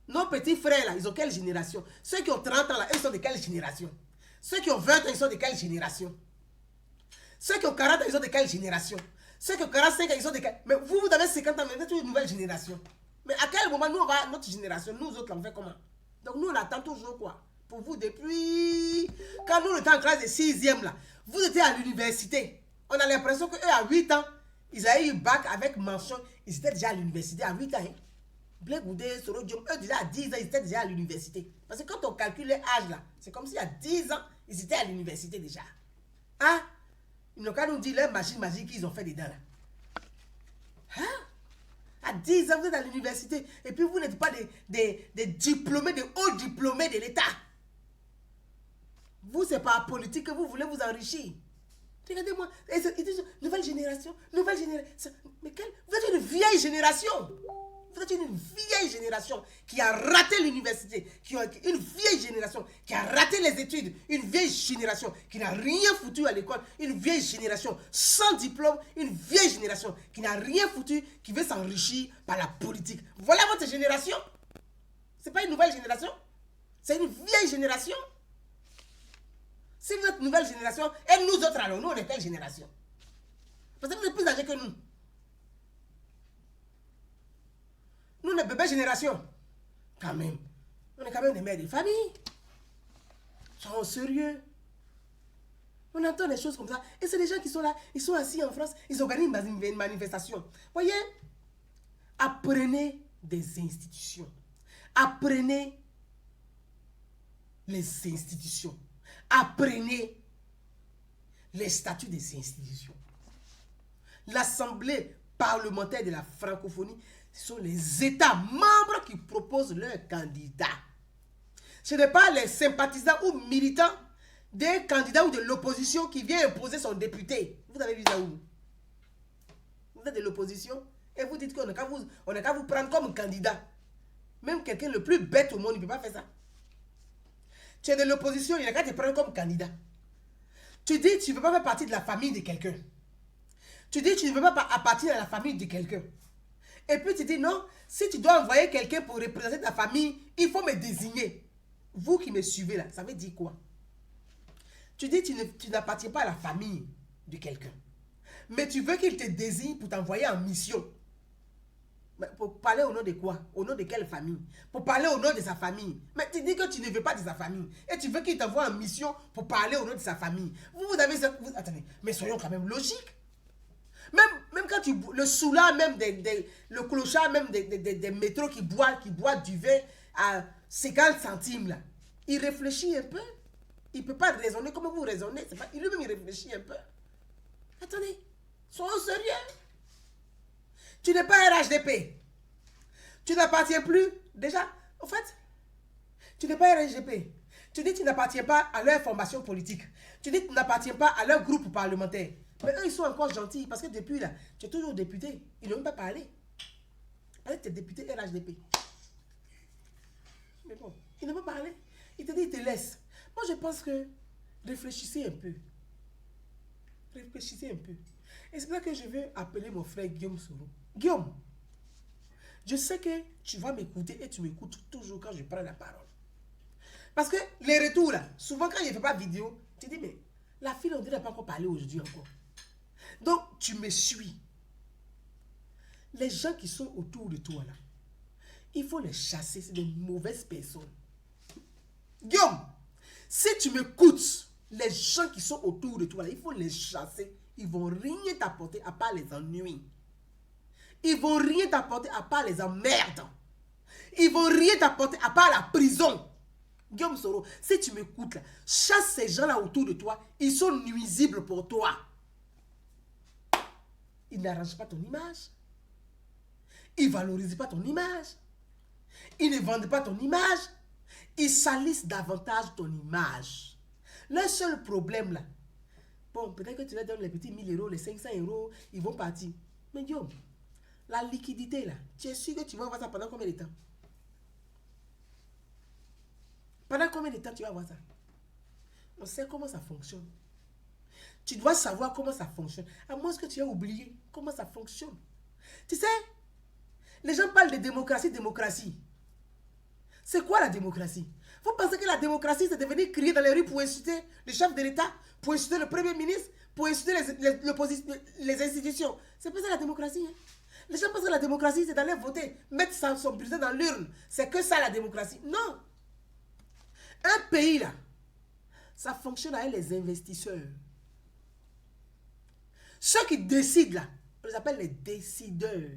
Nos petits frères, là, ils ont quelle génération? Ceux qui ont 30 ans, là, ils sont de quelle génération? Ceux qui ont 20 ans, ils sont de quelle génération? Ceux qui ont 40 ans, ils sont de quelle génération? Ceux qui ont 45 ans, ils sont de quelle... Mais vous avez 50 ans, mais vous êtes une nouvelle génération. Mais à quel moment, nous, on va... Notre génération, nous autres, on fait comment? Donc, nous, on attend toujours quoi? Pour vous, depuis... Quand nous, on était en classe de 6e, là, vous étiez à l'université. On a l'impression qu'eux, à 8 ans, ils avaient eu bac avec mention. Ils étaient déjà à l'université à 8 ans, hein? Blé Goudé, Soro Diom, eux déjà à 10 ans, ils étaient déjà à l'université. Parce que quand on calcule l'âge là, c'est comme s'il y a 10 ans, ils étaient à l'université déjà. Hein? Ils n'ont qu'à nous dire leur machine magique qu'ils ont fait dedans là. Hein? À 10 ans, vous êtes à l'université. Et puis vous n'êtes pas des diplômés, des hauts diplômés de l'État. Vous, c'est par politique que vous voulez vous enrichir. Regardez-moi, ils disent nouvelle génération, nouvelle génération. Mais vous êtes une vieille génération. Vous êtes une vieille génération qui a raté l'université, une vieille génération qui a raté les études, une vieille génération qui n'a rien foutu à l'école, une vieille génération sans diplôme, une vieille génération qui n'a rien foutu, qui veut s'enrichir par la politique. Voilà votre génération. Ce n'est pas une nouvelle génération, c'est une vieille génération. Si vous êtes une nouvelle génération, et nous autres alors, nous on est quelle génération? Parce que vous êtes plus âgés que nous. Nous, on est bébé génération. Quand même. On est quand même des mères de famille. Soyons sérieux. On entend des choses comme ça. Et c'est des gens qui sont là, ils sont assis en France, ils organisent une manifestation. Voyez, apprenez des institutions. Apprenez les institutions. Apprenez les statuts des institutions. L'Assemblée parlementaire de la francophonie, ce sont les États membres qui proposent leurs candidats. Ce n'est pas les sympathisants ou militants des candidats ou de l'opposition qui vient imposer son député. Vous avez vu ça où? Vous êtes de l'opposition et vous dites qu'on n'a qu'à vous prendre comme candidat. Même quelqu'un le plus bête au monde, il ne peut pas faire ça. Tu es de l'opposition, il n'a qu'à te prendre comme candidat. Tu dis tu ne veux pas faire partie de la famille de quelqu'un. Tu dis tu ne veux pas appartenir à la famille de quelqu'un. Et puis tu dis non, si tu dois envoyer quelqu'un pour représenter ta famille, il faut me désigner. Vous qui me suivez là, ça veut dire quoi? Tu dis tu n'appartiens pas à la famille de quelqu'un. Mais tu veux qu'il te désigne pour t'envoyer en mission. Mais pour parler au nom de quoi? Au nom de quelle famille? Pour parler au nom de sa famille. Mais tu dis que tu ne veux pas de sa famille. Et tu veux qu'il t'envoie en mission pour parler au nom de sa famille. Vous avez ça. Attendez, mais soyons quand même logiques. Même quand le soulard, même le clochard, même des métros qui boit du vin à 50 centimes, là, il réfléchit un peu. Il ne peut pas raisonner comme vous raisonnez. Lui-même, il réfléchit un peu. Attendez, soyons sérieux. Tu n'es pas RHDP. Tu n'appartiens plus. Déjà, en fait, tu n'es pas RHDP. Tu dis que tu n'appartiens pas à leur formation politique. Tu dis que tu n'appartiens pas à leur groupe parlementaire. Mais eux, ils sont encore gentils parce que depuis là, tu es toujours député. Ils n'ont même pas parlé. Parce que tu es député RHDP. Mais bon, ils n'ont pas parlé. Ils te disent, ils te laissent. Moi, je pense que réfléchissez un peu. Réfléchissez un peu. Et c'est là que je veux appeler mon frère Guillaume Soro. Guillaume, je sais que tu vas m'écouter et tu m'écoutes toujours quand je prends la parole. Parce que les retours là, souvent quand je ne fais pas vidéo, tu dis mais la fille on dirait pas encore parler aujourd'hui encore. Donc tu me suis. Les gens qui sont autour de toi là, il faut les chasser, c'est de mauvaises personnes. Guillaume, si tu m'écoutes, les gens qui sont autour de toi là, il faut les chasser. Ils vont rien t'apporter à part les ennuis. Ils vont rien t'apporter à part les emmerdes. Ils vont rien t'apporter à part la prison. Guillaume Soro, si tu m'écoutes là, chasse ces gens là autour de toi. Ils sont nuisibles pour toi. Ils n'arrangent pas ton image. Ils ne valorisent pas ton image. Ils ne vendent pas ton image. Ils salissent davantage ton image. Le seul problème là, bon, peut-être que tu leur donnes les petits 1000 euros, les 500 euros, ils vont partir. Mais Guillaume, la liquidité là, tu es sûr que tu vas avoir ça pendant combien de temps? Pendant combien de temps tu vas avoir ça? On sait comment ça fonctionne. Tu dois savoir comment ça fonctionne. À moins que tu aies oublié comment ça fonctionne. Tu sais, les gens parlent de démocratie, démocratie. C'est quoi la démocratie? Vous pensez que la démocratie, c'est de venir crier dans les rues pour insulter le chef de l'État, pour insulter le Premier ministre, pour insulter les institutions? C'est pas ça la démocratie. Hein? Les gens pensent que la démocratie, c'est d'aller voter, mettre son bulletin dans l'urne. C'est que ça la démocratie. Non. Un pays là, ça fonctionne avec les investisseurs. Ceux qui décident là, on les appelle les décideurs.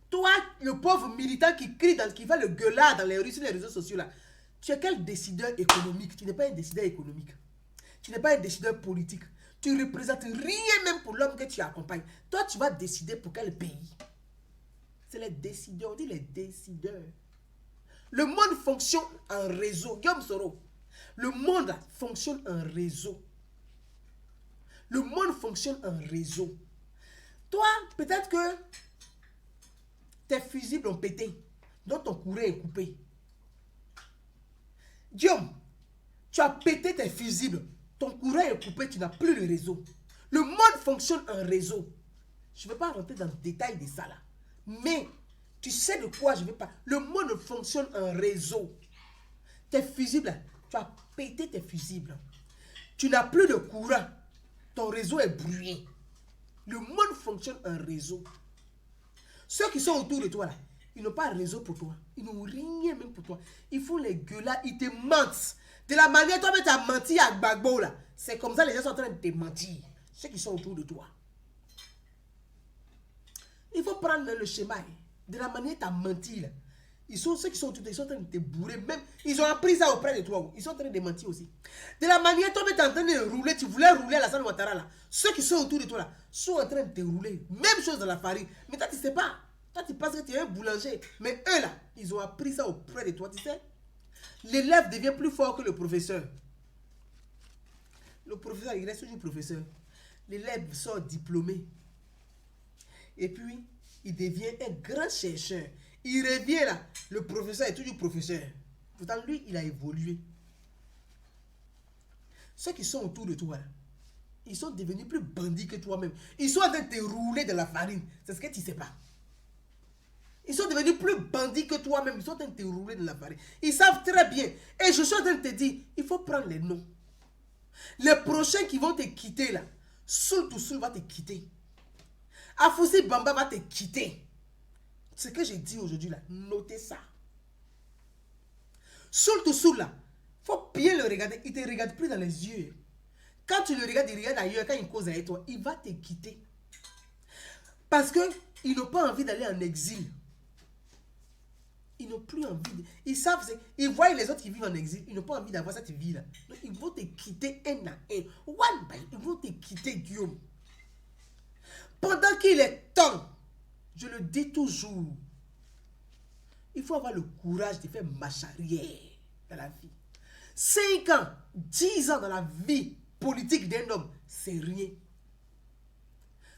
Toi, le pauvre militant qui crie, qui fait le gueulard dans les rues, sur les réseaux sociaux là, tu es quel décideur économique? Tu n'es pas un décideur économique. Tu n'es pas un décideur politique. Tu ne représentes rien même pour l'homme que tu accompagnes. Toi, tu vas décider pour quel pays? C'est les décideurs, on dit les décideurs. Le monde fonctionne en réseau. Guillaume Soro, le monde fonctionne en réseau. Le monde fonctionne en réseau. Toi, peut-être que tes fusibles ont pété, donc ton courant est coupé. Guillaume, tu as pété tes fusibles, ton courant est coupé, tu n'as plus le réseau. Le monde fonctionne en réseau. Je ne vais pas rentrer dans le détail de ça là. Mais, tu sais de quoi je ne vais pas. Le monde fonctionne en réseau. Tes fusibles, tu as pété tes fusibles. Tu n'as plus de courant. Ton réseau est brouillé. Le monde fonctionne en réseau. Ceux qui sont autour de toi là, Ils n'ont pas réseau pour toi. Ils n'ont rien même pour toi. Ils font les gueulards, ils te mentent. De la manière toi-même tu as menti à Gbagbo là. C'est comme ça les gens sont en train de te mentir. Ceux qui sont autour de toi. Il faut prendre le schéma. De la manière tu as menti là. Ceux qui sont autour de toi, ils sont en train de te bourrer. Même, ils ont appris ça auprès de toi. Ils sont en train de mentir aussi. De la manière toi-même tu es en train de rouler, tu voulais rouler à la salle Ouattara là. Ceux qui sont autour de toi là sont en train de te rouler. Même chose dans la farine. Mais toi tu ne sais pas. Toi tu penses que tu es un boulanger. Mais eux là, ils ont appris ça auprès de toi. Tu sais, l'élève devient plus fort que le professeur. Le professeur, il reste toujours professeur. L'élève sort diplômé. Et puis, il devient un grand chercheur. Il revient là. Le professeur est toujours professeur. Pourtant, lui, il a évolué. Ceux qui sont autour de toi, là, ils sont devenus plus bandits que toi-même. Ils sont en train de te rouler de la farine. C'est ce que tu ne sais pas. Ils sont devenus plus bandits que toi-même. Ils sont en train de te rouler de la farine. Ils savent très bien. Et je suis en train de te dire, il faut prendre les noms. Les prochains qui vont te quitter là, Soul to Soul va te quitter. Afoussi Bamba va te quitter. Ce que j'ai dit aujourd'hui là, notez ça. Soul to Soul là, il faut bien le regarder. Il ne te regarde plus dans les yeux. Quand tu le regardes, il regarde ailleurs. Quand il cause avec toi, il va te quitter. Parce qu'ils n'ont pas envie d'aller en exil. Ils n'ont plus envie. Ils savent, ils voient les autres qui vivent en exil. Ils n'ont pas envie d'avoir cette vie-là. Donc, ils vont te quitter un à un. One by, ils vont te quitter, Guillaume. Pendant qu'il est temps, je le dis toujours, il faut avoir le courage de faire marche arrière dans la vie. 5 ans, 10 ans dans la vie politique d'un homme, c'est rien.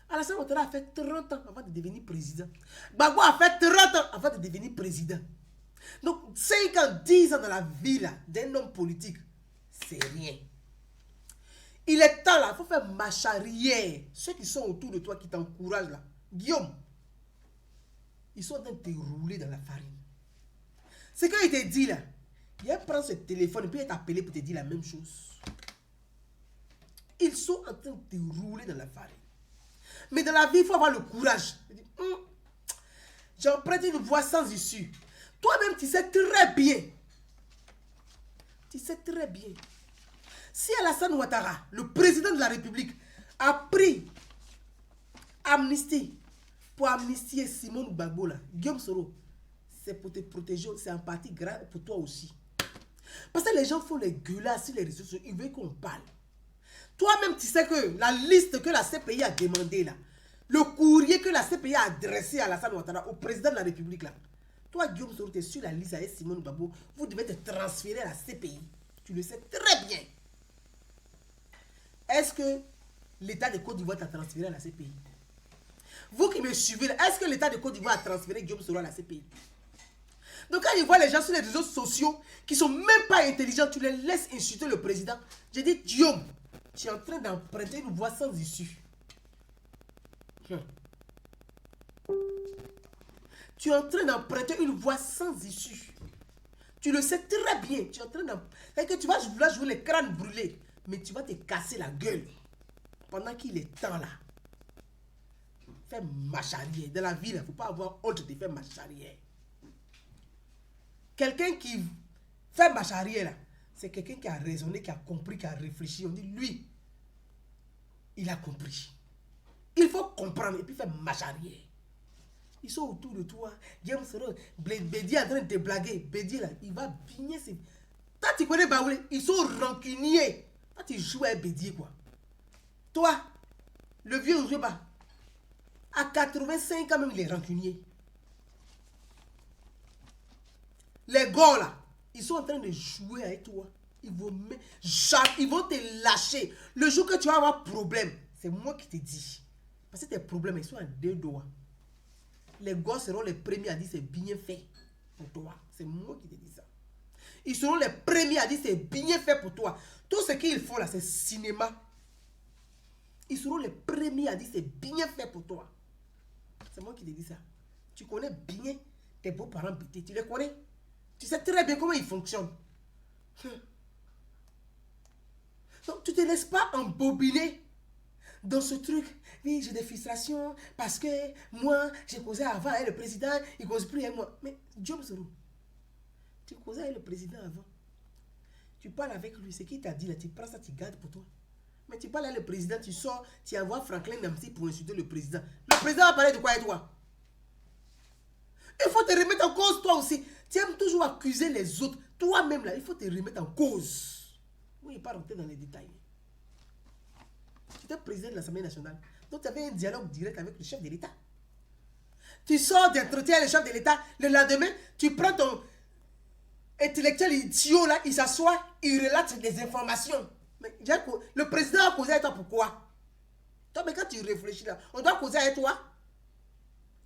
Alassane Ouattara a fait 30 ans avant de devenir président. Gbagbo a fait 30 ans avant de devenir président. Donc, 5 ans, 10 ans dans la vie d'un homme politique, c'est rien. Il est temps là, il faut faire marche arrière. Ceux qui sont autour de toi, qui t'encouragent là, Guillaume, ils sont en train de te rouler dans la farine. C'est quand il te dit là, il va prendre ce téléphone et puis il t'appeler pour te dire la même chose. Ils sont en train de te rouler dans la farine. Mais dans la vie, il faut avoir le courage. J'emprunte une voie sans issue. Toi-même, tu sais très bien. Tu sais très bien. Si Alassane Ouattara, le président de la République, a pris amnistie pour amnistier Simone Gbagbo, Guillaume Soro, c'est pour te protéger, c'est en partie grave pour toi aussi. Parce que les gens font les gueulards sur les réseaux sociaux, ils veulent qu'on parle. Toi-même, tu sais que la liste que la CPI a demandé là, le courrier que la CPI a adressé à Alassane Ouattara, au président de la République là, toi, Guillaume Soro, tu es sur la liste avec Simone Gbagbo, vous devez te transférer à la CPI. Tu le sais très bien. Est-ce que l'État de Côte d'Ivoire t'a transféré à la CPI? Vous qui me suivez, est-ce que l'État de Côte d'Ivoire a transféré Guillaume Soro à la CPI? Donc quand je vois les gens sur les réseaux sociaux qui ne sont même pas intelligents, tu les laisses insulter le président. J'ai dit, Guillaume, tu es en train d'emprunter une voie sans issue. Tu es en train d'emprunter une voie sans issue. Tu le sais très bien. Tu es en train d'emprunter. Tu vas vouloir jouer les crânes brûlés. Mais tu vas te casser la gueule. Pendant qu'il est temps là. Fais marche arrière. Dans la vie, il ne faut pas avoir honte de faire marche arrière. Quelqu'un qui fait marche arrière là, c'est quelqu'un qui a raisonné, qui a compris, qui a réfléchi. On dit, lui, il a compris. Il faut comprendre et puis faire marche arrière. Ils sont autour de toi. Guillaume Soro, Bédi est en train de te blaguer. Bédi là, il va bigner ses... Toi, tu connais Baoulé, ils sont rancuniers. Toi, tu joues avec Bédi quoi. Toi, le vieux Ouzouba, à 85 ans même, il est rancunier. Les gars là, ils sont en train de jouer avec toi. Ils vont te lâcher. Le jour que tu vas avoir problème, c'est moi qui te dis. Parce que tes problèmes, ils sont à 2 doigts. Les gars seront les premiers à dire c'est bien fait pour toi. C'est moi qui te dis ça. Ils seront les premiers à dire c'est bien fait pour toi. Tout ce qu'ils font là, c'est cinéma. Ils seront les premiers à dire c'est bien fait pour toi. C'est moi qui te dis ça. Tu connais bien tes beaux-parents bêtés. Tu les connais. Tu sais très bien comment ils fonctionnent. Donc tu ne te laisses pas embobiner dans ce truc, oui, j'ai des frustrations parce que moi, j'ai causé avant avec le président, il ne cause plus avec moi. Mais Diom Soro, tu causais avec le président avant. Tu parles avec lui, ce qu'il t'a dit là, tu prends ça, tu gardes pour toi. Mais tu parles avec le président, tu sors, tu envoies Franklin Namsi pour insulter le président. Le président va parler de quoi avec toi? Il faut te remettre en cause toi aussi. Tu aimes toujours accuser les autres. Toi-même là, il faut te remettre en cause. Oui, il ne pas rentrer dans les détails. Tu étais président de l'Assemblée nationale. Donc tu avais un dialogue direct avec le chef de l'État. Tu sors d'entretien avec le chef de l'État. Le lendemain, tu prends ton intellectuel idiot là, il s'assoit, il relate des informations. Mais le président a causé avec toi pourquoi? Toi, mais quand tu réfléchis là, on doit causer avec toi.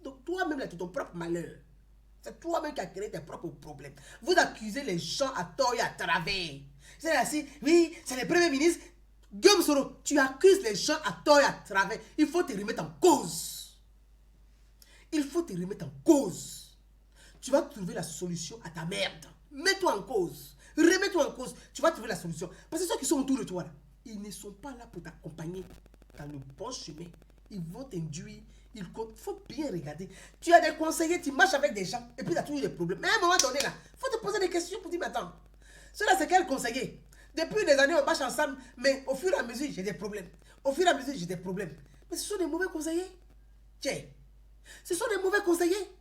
Donc toi-même là, tu es ton propre malheur. C'est toi-même qui as créé tes propres problèmes. Vous accusez les gens à tort et à travers. C'est ainsi, oui, c'est le premier ministre. Guillaume Soro, tu accuses les gens à tort et à travers. Il faut te remettre en cause. Il faut te remettre en cause. Tu vas trouver la solution à ta merde. Mets-toi en cause. Remets-toi en cause. Tu vas trouver la solution. Parce que ceux qui sont autour de toi, là, ils ne sont pas là pour t'accompagner dans le bon chemin. Ils vont t'induire. Il faut bien regarder. Tu as des conseillers, tu marches avec des gens et puis tu as toujours des problèmes. Mais à un moment donné, là, il faut te poser des questions pour dire, mais attends, cela c'est quel conseiller? Depuis des années, on marche ensemble, mais au fur et à mesure, j'ai des problèmes. Au fur et à mesure, j'ai des problèmes. Mais ce sont des mauvais conseillers. Tiens, ce sont des mauvais conseillers.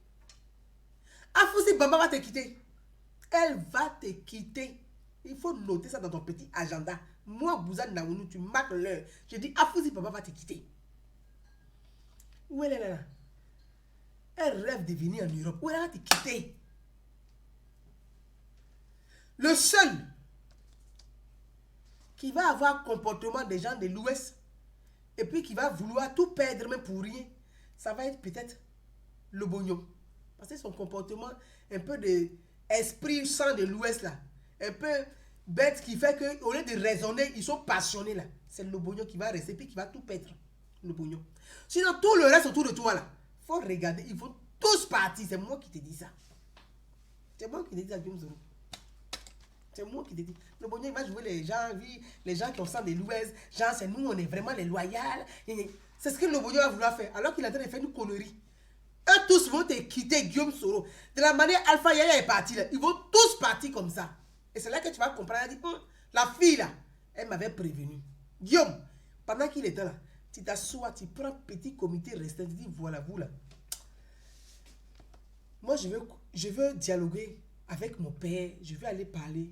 Afousi Bamba va te quitter. Elle va te quitter. Il faut noter ça dans ton petit agenda. Moi, Bouzane Naounou, tu marques l'heure. Je dis, Afousi Bamba va te quitter. Où elle est là? Elle rêve de venir en Europe. Où elle va te quitter? Le seul qui va avoir comportement des gens de l'Ouest et puis qui va vouloir tout perdre même pour rien, ça va être peut-être le Bognon. Parce que son comportement, un peu d'esprit sang de l'Ouest là, un peu bête qui fait qu'au lieu de raisonner, ils sont passionnés là. C'est le Bognon qui va rester puis qui va tout perdre. Le Bognon. Sinon, tout le reste autour de toi là, il faut regarder, ils vont tous partir. C'est moi qui te dis ça. C'est moi qui te dis ça, Guillaume Soro. C'est moi qui te dis. Le Bognon, il va jouer les gens, oui, les gens qui ont sang de l'Ouest. Genre, c'est nous, on est vraiment les loyaux. C'est ce que le Bognon va vouloir faire. Alors qu'il est en train de faire une connerie. Eux tous vont te quitter, Guillaume Soro. De la manière Alpha Yaya est parti là. Ils vont tous partir comme ça. Et c'est là que tu vas comprendre. Elle dit, la fille là, elle m'avait prévenu. Guillaume, pendant qu'il était là, tu t'assois, tu prends un petit comité restreint, tu dis, voilà, vous là. Moi, je veux dialoguer avec mon père, je veux aller parler.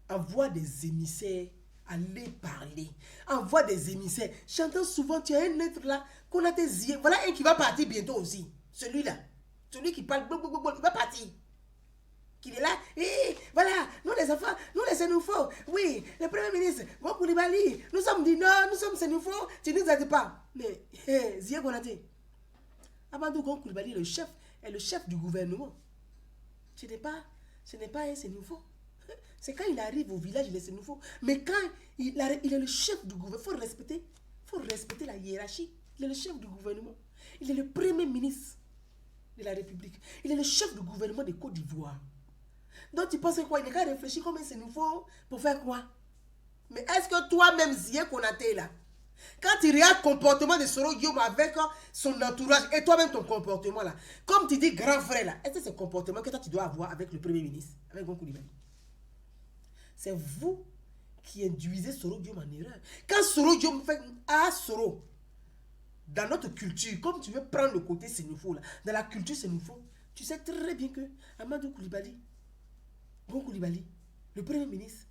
Envoie des émissaires, aller parler. Envoie des émissaires. J'entends souvent, tu as un être là, qu'on a tes yeux. Voilà un qui va partir bientôt aussi. Celui-là. Celui qui parle, il va partir. Qui est là, et voilà, nous les enfants, nous les Sénoufos, oui, le premier ministre, Gon Coulibaly, nous sommes du Nord, nous sommes Sénoufos, tu ne nous aides pas. Mais, Zia Konaté, Amadou Gon Coulibaly, le chef, est le chef du gouvernement. Ce n'est pas un Sénoufo. C'est quand il arrive au village, il est Sénoufo. Mais quand il est le chef du gouvernement, il faut respecter la hiérarchie. Il est le chef du gouvernement. Il est le premier ministre de la République. Il est le chef du gouvernement de Côte d'Ivoire. Donc tu penses quoi? Il n'est qu'à réfléchir comme c'est nouveau pour faire quoi? Mais est-ce que toi-même, Zia Konaté là, quand tu regardes le comportement de Soro Guillaume avec son entourage et toi-même ton comportement là, comme tu dis grand frère là, est-ce que c'est le comportement que toi tu dois avoir avec le premier ministre, avec Gon Coulibaly? C'est vous qui induisez Soro Guillaume en erreur. Quand Soro Guillaume fait Soro, dans notre culture, comme tu veux prendre le côté sénoufo là, dans la culture sénoufo, tu sais très bien que Amadou Coulibaly, Gon Coulibaly, le premier ministre,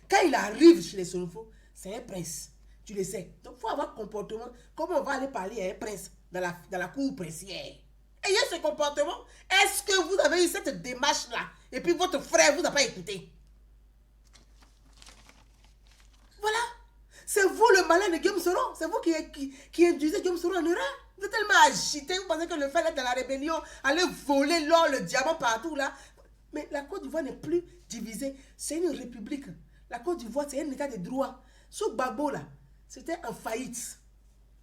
quand il arrive chez les Sénoufos, c'est un prince. Tu le sais. Donc, il faut avoir un comportement. Comment on va aller parler à un prince dans la cour princière? Ayez ce comportement. Est-ce que vous avez eu cette démarche-là? Et puis votre frère vous a pas écouté? Voilà. C'est vous le malin de Guillaume Soro. C'est vous qui induisez Guillaume Soro en erreur. Vous êtes tellement agité. Vous pensez que le fait d'être dans la rébellion, aller voler l'or, le diamant partout là. Mais la Côte d'Ivoire n'est plus divisée. C'est une république. La Côte d'Ivoire, c'est un état de droit. Sous Gbagbo, là, c'était en faillite.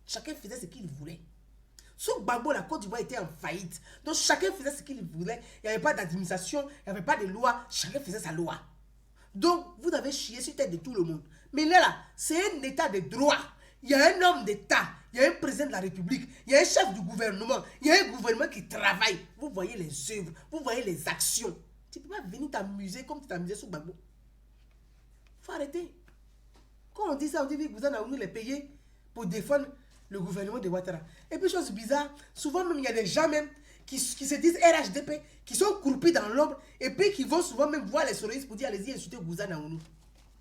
Chacun faisait ce qu'il voulait. Sous Gbagbo, la Côte d'Ivoire était en faillite. Donc, chacun faisait ce qu'il voulait. Il n'y avait pas d'administration, il n'y avait pas de loi. Chacun faisait sa loi. Donc, vous avez chié sur la tête de tout le monde. Mais là, c'est un état de droit. Il y a un homme d'État, il y a un président de la République, il y a un chef du gouvernement, il y a un gouvernement qui travaille. Vous voyez les œuvres, vous voyez les actions. Tu ne peux pas venir t'amuser comme tu t'amusais sous Gbagbo. Il faut arrêter. Quand on dit ça, on dit que vous en avez les payer pour défendre le gouvernement de Ouattara. Et puis, chose bizarre, souvent même, il y a des gens même qui se disent RHDP, qui sont croupis dans l'ombre, et puis qui vont souvent même voir les souris pour dire allez-y, insultez Gouzana Ounou.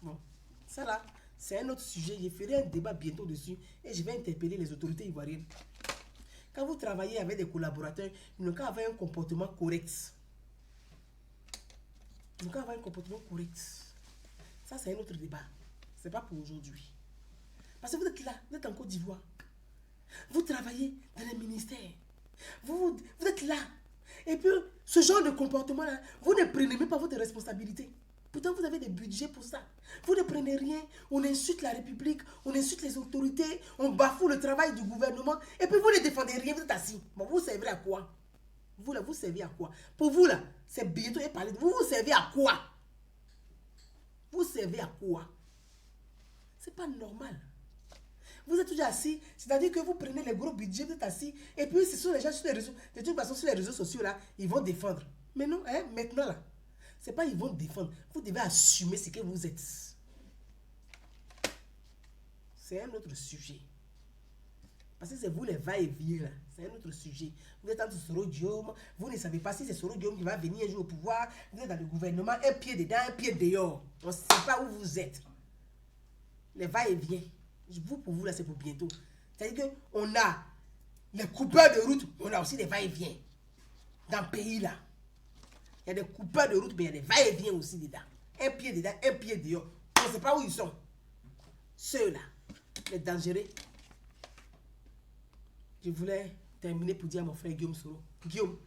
Bon, ça là, c'est un autre sujet. Je ferai un débat bientôt dessus et je vais interpeller les autorités ivoiriennes. Quand vous travaillez avec des collaborateurs, ils n'ont qu'à avoir un comportement correct. Ils n'ont qu'à avoir un comportement correct. Ça, c'est un autre débat. Ce n'est pas pour aujourd'hui. Parce que vous êtes là, vous êtes en Côte d'Ivoire. Vous travaillez dans les ministères. Vous êtes là. Et puis, ce genre de comportement-là, vous ne prenez même pas votre responsabilité. Pourtant, vous avez des budgets pour ça. Vous ne prenez rien. On insulte la République, on insulte les autorités, on bafoue le travail du gouvernement. Et puis, vous ne défendez rien, vous êtes assis. Bon, vous servez à quoi? Vous, là, vous servez à quoi? Pour vous, là, c'est bientôt parler de vous. Vous servez à quoi? Vous servez à quoi? C'est pas normal. Vous êtes toujours assis, c'est-à-dire que vous prenez les gros budgets, vous êtes assis, et puis ce sont les gens sur les réseaux, de toute façon sur les réseaux sociaux là, ils vont défendre. Mais non, hein, maintenant là, c'est pas ils vont défendre, vous devez assumer ce que vous êtes. C'est un autre sujet. Parce que c'est vous les va-et-vient là, c'est un autre sujet. Vous êtes entre Soro Diom, vous ne savez pas si c'est Soro Diom qui va venir un jour au pouvoir, vous êtes dans le gouvernement, un pied dedans, un pied dehors. On ne sait pas où vous êtes. Les va-et-vient. Vous, pour vous, là, c'est pour bientôt. C'est-à-dire qu'on a les coupeurs de route, on a aussi des va-et-vient. Dans le pays, là. Il y a des coupeurs de route, mais il y a des va-et-vient aussi dedans. Un pied dedans, un pied dehors. On ne sait pas où ils sont. Ceux-là, les dangereux. Je voulais terminer pour dire à mon frère Guillaume Soro. Guillaume,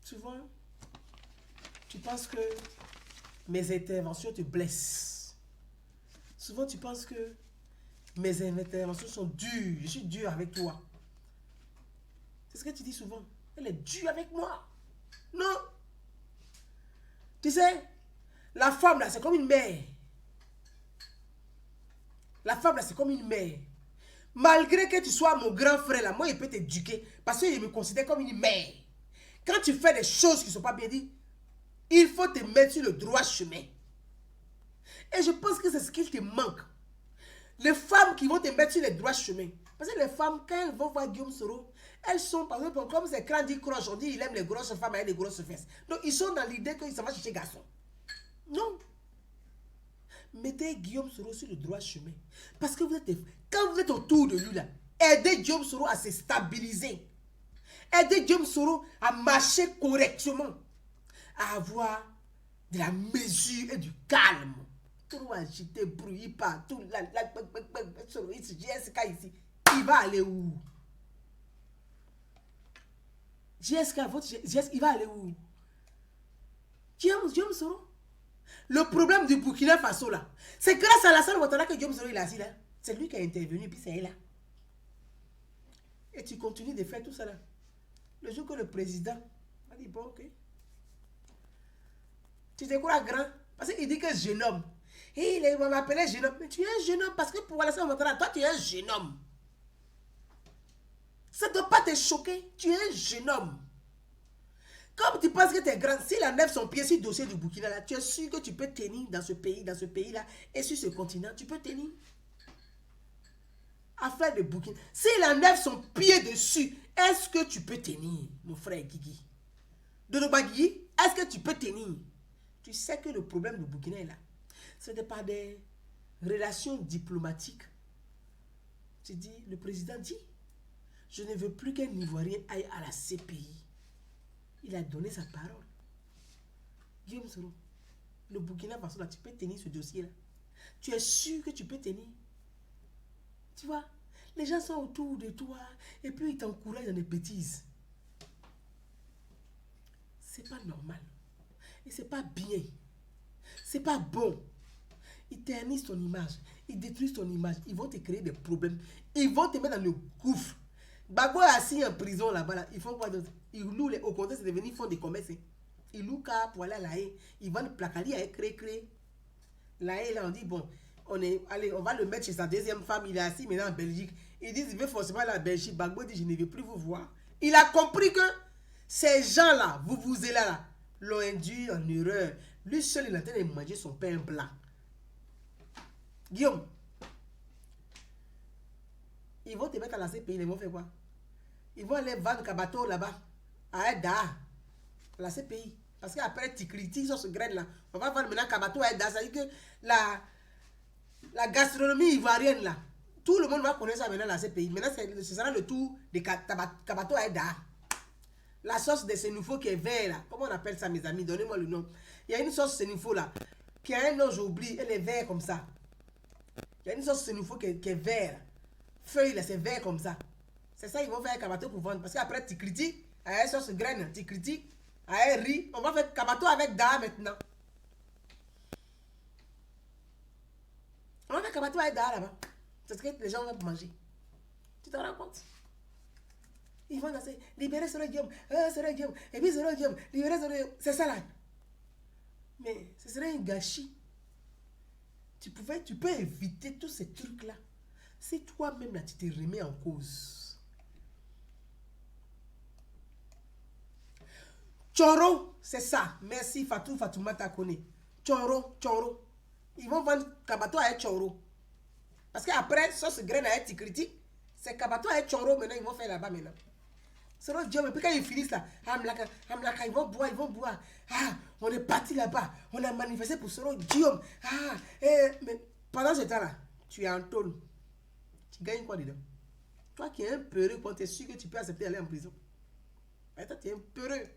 souvent, tu penses que mes interventions te blessent. Souvent, tu penses que mes interventions sont dures. Je suis dur avec toi. C'est ce que tu dis souvent. Elle est dure avec moi. Non. Tu sais, la femme, là, c'est comme une mère. La femme, là, c'est comme une mère. Malgré que tu sois mon grand frère, là, moi, il peut t'éduquer. Parce qu'il me considère comme une mère. Quand tu fais des choses qui ne sont pas bien dites, il faut te mettre sur le droit chemin. Et je pense que c'est ce qu'il te manque. Les femmes qui vont te mettre sur les droits chemins. Parce que les femmes, quand elles vont voir Guillaume Soro, elles sont, par exemple, comme c'est Candy Crush, on dit il aime les grosses femmes avec les grosses fesses. Donc, ils sont dans l'idée qu'ils s'en vont chercher garçon. Non. Mettez Guillaume Soro sur le droit chemin. Parce que quand vous êtes autour de lui, là, aidez Guillaume Soro à se stabiliser. Aidez Guillaume Soro à marcher correctement. À avoir de la mesure et du calme. Trop agité, bruit partout, GSK ici, il va aller où? GSK, votre GSK, il va aller où? Guillaume Soro. Le problème du Burkina Faso là, c'est grâce à Alassane Ouattara que Guillaume Soro il est assis là. C'est lui qui a intervenu, puis c'est là. Et tu continues de faire tout ça là. Le jour que le président a dit bon, ok. Tu te crois grand? Parce qu'il dit que jeune homme. Et il va m'appeler jeune homme. Mais tu es un jeune homme parce que pour Alassane Ouattara, toi tu es un jeune homme. Ça ne doit pas te choquer. Tu es un jeune homme. Comme tu penses que tu es grand, s'il enlève son pied sur le dossier du Burkina, là, tu es sûr que tu peux tenir dans ce pays-là, et sur ce continent, tu peux tenir. Affaire de Burkina. S'il enlève son pied dessus, est-ce que tu peux tenir, mon frère Guigui? Dodoba Guigui, est-ce que tu peux tenir? Tu sais que le problème du Burkina est là. Ce n'est pas des relations diplomatiques. Tu dis, le président dit, je ne veux plus qu'un Ivoirien aille à la CPI. Il a donné sa parole. Guillaume Soro, le Burkina Faso, là, tu peux tenir ce dossier-là. Tu es sûr que tu peux tenir. Tu vois, les gens sont autour de toi et puis ils t'encouragent dans des bêtises. C'est pas normal. Et c'est pas bien. C'est pas bon. Ils ternissent ton image. Ils détruisent ton image. Ils vont te créer des problèmes. Ils vont te mettre dans le gouffre. Bagbo est assis en prison là-bas. Là. Ils font quoi d'autre? Ils louent les au contraire, c'est devenu fonds de commerce. Ils louent car pour aller à La Haye. Ils vendent placali avec cré. La Haye là, on dit bon, allez, on va le mettre chez sa deuxième femme. Il est assis maintenant en Belgique. Ils disent, il veut forcément aller à Belgique. Gbagbo dit, je ne veux plus vous voir. Il a compris que ces gens-là, vous êtes là, l'ont induit en erreur. Lui seul, il est en train de manger son pain blanc. Guillaume, ils vont te mettre à la CPI, ils vont faire quoi? Ils vont aller vendre Kabato là-bas, à Edda, à la CPI. Parce qu'après, tu critiques sur ce grain-là. On va vendre maintenant Kabato à Edda. Ça veut dire que la gastronomie ivoirienne, là, tout le monde va connaître ça maintenant, la CPI. Maintenant, ce sera le tour de Kabato à Edda. La sauce de Sénoufo qui est vert, là. Comment on appelle ça, mes amis? Donnez-moi le nom. Il y a une sauce Sénoufo, là, qui a un nom, j'oublie. Elle est vert comme ça. Il y a une sauce Sénoufo qui est vert. Feuille, là, c'est vert comme ça. C'est ça, ils vont faire Kabato pour vendre. Parce qu'après, tu critiques à une sauce graine, tu critiques à un riz. On va faire Kabato avec Da maintenant. On va faire Kabato avec Da là-bas. C'est ce que les gens vont manger. Tu te rends compte? Ils vont danser. Libérer ce Guillaume. Ce Guillaume. Et puis ce Guillaume. Libérer ce Guillaume. C'est ça là. Mais ce serait un gâchis. Tu peux éviter tous ces trucs-là. Si toi-même là, tu te remets en cause. Choro, c'est ça. Merci Fatou, Fatoumata Kone. Choro. Ils vont vendre Kabato à Choro. Parce qu'après, sauce graine à être critique, c'est Kabato à Choro maintenant, ils vont faire là-bas maintenant. C'est notre Dieu, mais puis quand ils finissent là, ils vont boire. Ah, on est parti là-bas, on a manifesté pour Soro Guillaume. Ah, mais pendant ce temps-là, tu es en tôle. Tu gagnes quoi dedans? Toi qui es un peureux, quand tu es sûr que tu peux accepter d'aller en prison. Mais toi, tu es un peureux.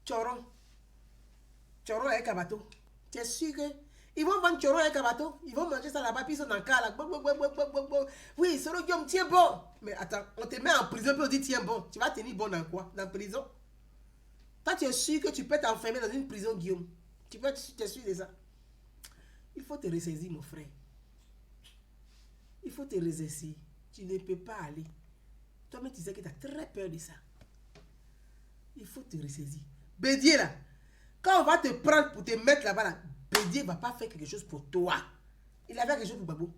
Choron avec Kabato. Tu es sûr que ils vont vendre Choron avec Kabato, ils vont manger ça là-bas, puis ils sont dans le cas là. Oui, Soro Guillaume, tiens bon. Mais attends, on te met en prison, puis on dit tiens bon. Tu vas tenir bon dans quoi? Dans la prison? Toi, tu es sûr que tu peux t'enfermer dans une prison, Guillaume? Tu es sûr de ça? Il faut te ressaisir, mon frère. Il faut te ressaisir. Tu ne peux pas aller. Toi-même, tu sais que tu as très peur de ça. Il faut te ressaisir. Bédier là, quand on va te prendre pour te mettre là-bas, là, Bédier ne va pas faire quelque chose pour toi. Il a fait quelque chose pour Babou.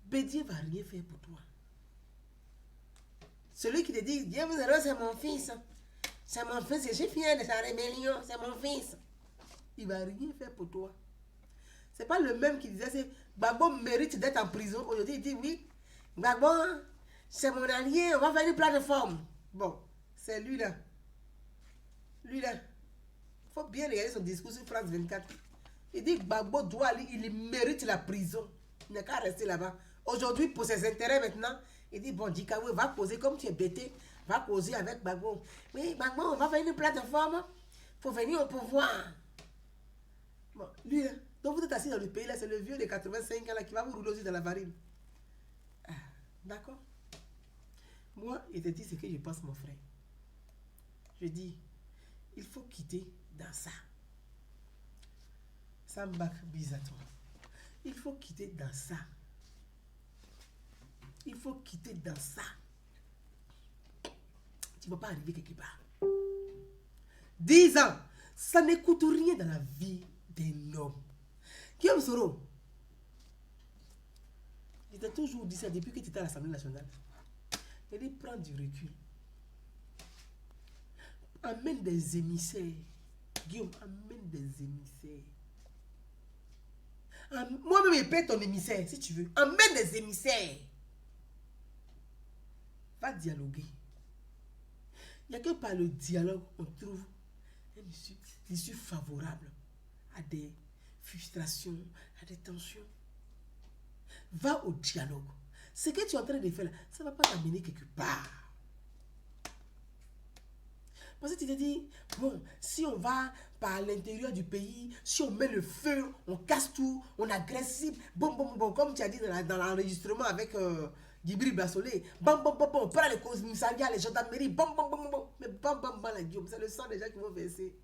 Bédier ne va rien faire pour toi. Celui qui te dit, Dieu vous heureux, c'est mon fils. C'est mon fils, je suis fier de sa rébellion, c'est mon fils. Il ne va rien faire pour toi. C'est pas le même qui disait, Gbagbo mérite d'être en prison. Aujourd'hui, il dit, oui, Gbagbo, c'est mon allié, on va faire une plateforme. Bon, c'est lui là. Il faut bien regarder son discours sur France 24. Il dit, Gbagbo doit aller, il mérite la prison. Il n'a qu'à rester là-bas. Aujourd'hui, pour ses intérêts maintenant, il dit, bon, Dikawe, va causer comme tu es bêté, va causer avec Gbagbo. Oui, Gbagbo, on va faire une plateforme pour venir au pouvoir. Bon, lui là. Donc vous êtes assis dans le pays là, c'est le vieux de 85 ans là qui va vous rouler aussi dans la farine. Ah, d'accord. Moi, je te dis ce que je pense, mon frère. Je dis, il faut quitter dans ça. Sambak bisato. Il faut quitter dans ça. Il faut quitter dans ça. Tu ne vas pas arriver quelque part. 10 ans, ça ne coûte rien dans la vie d'un homme. Guillaume Soro, je t'ai toujours dit ça depuis que tu étais à l'Assemblée nationale. Je dis, prends du recul. Amène des émissaires. Guillaume, amène des émissaires. Moi-même, je paie ton émissaire, si tu veux. Amène des émissaires. Va dialoguer. Il n'y a que par le dialogue on trouve une issue favorable à des frustrations, à des tensions. Va au dialogue. Ce que tu es en train de faire là, ça ne va pas t'amener quelque part. Parce que tu te dis, bon, si on va par l'intérieur du pays, si on met le feu, on casse tout, on agresse, bon, comme tu as dit dans l'enregistrement avec Djibril Bassolé, on prend les commissariats, les gendarmeries, mais la Guillaume, c'est le sang des gens qui vont verser,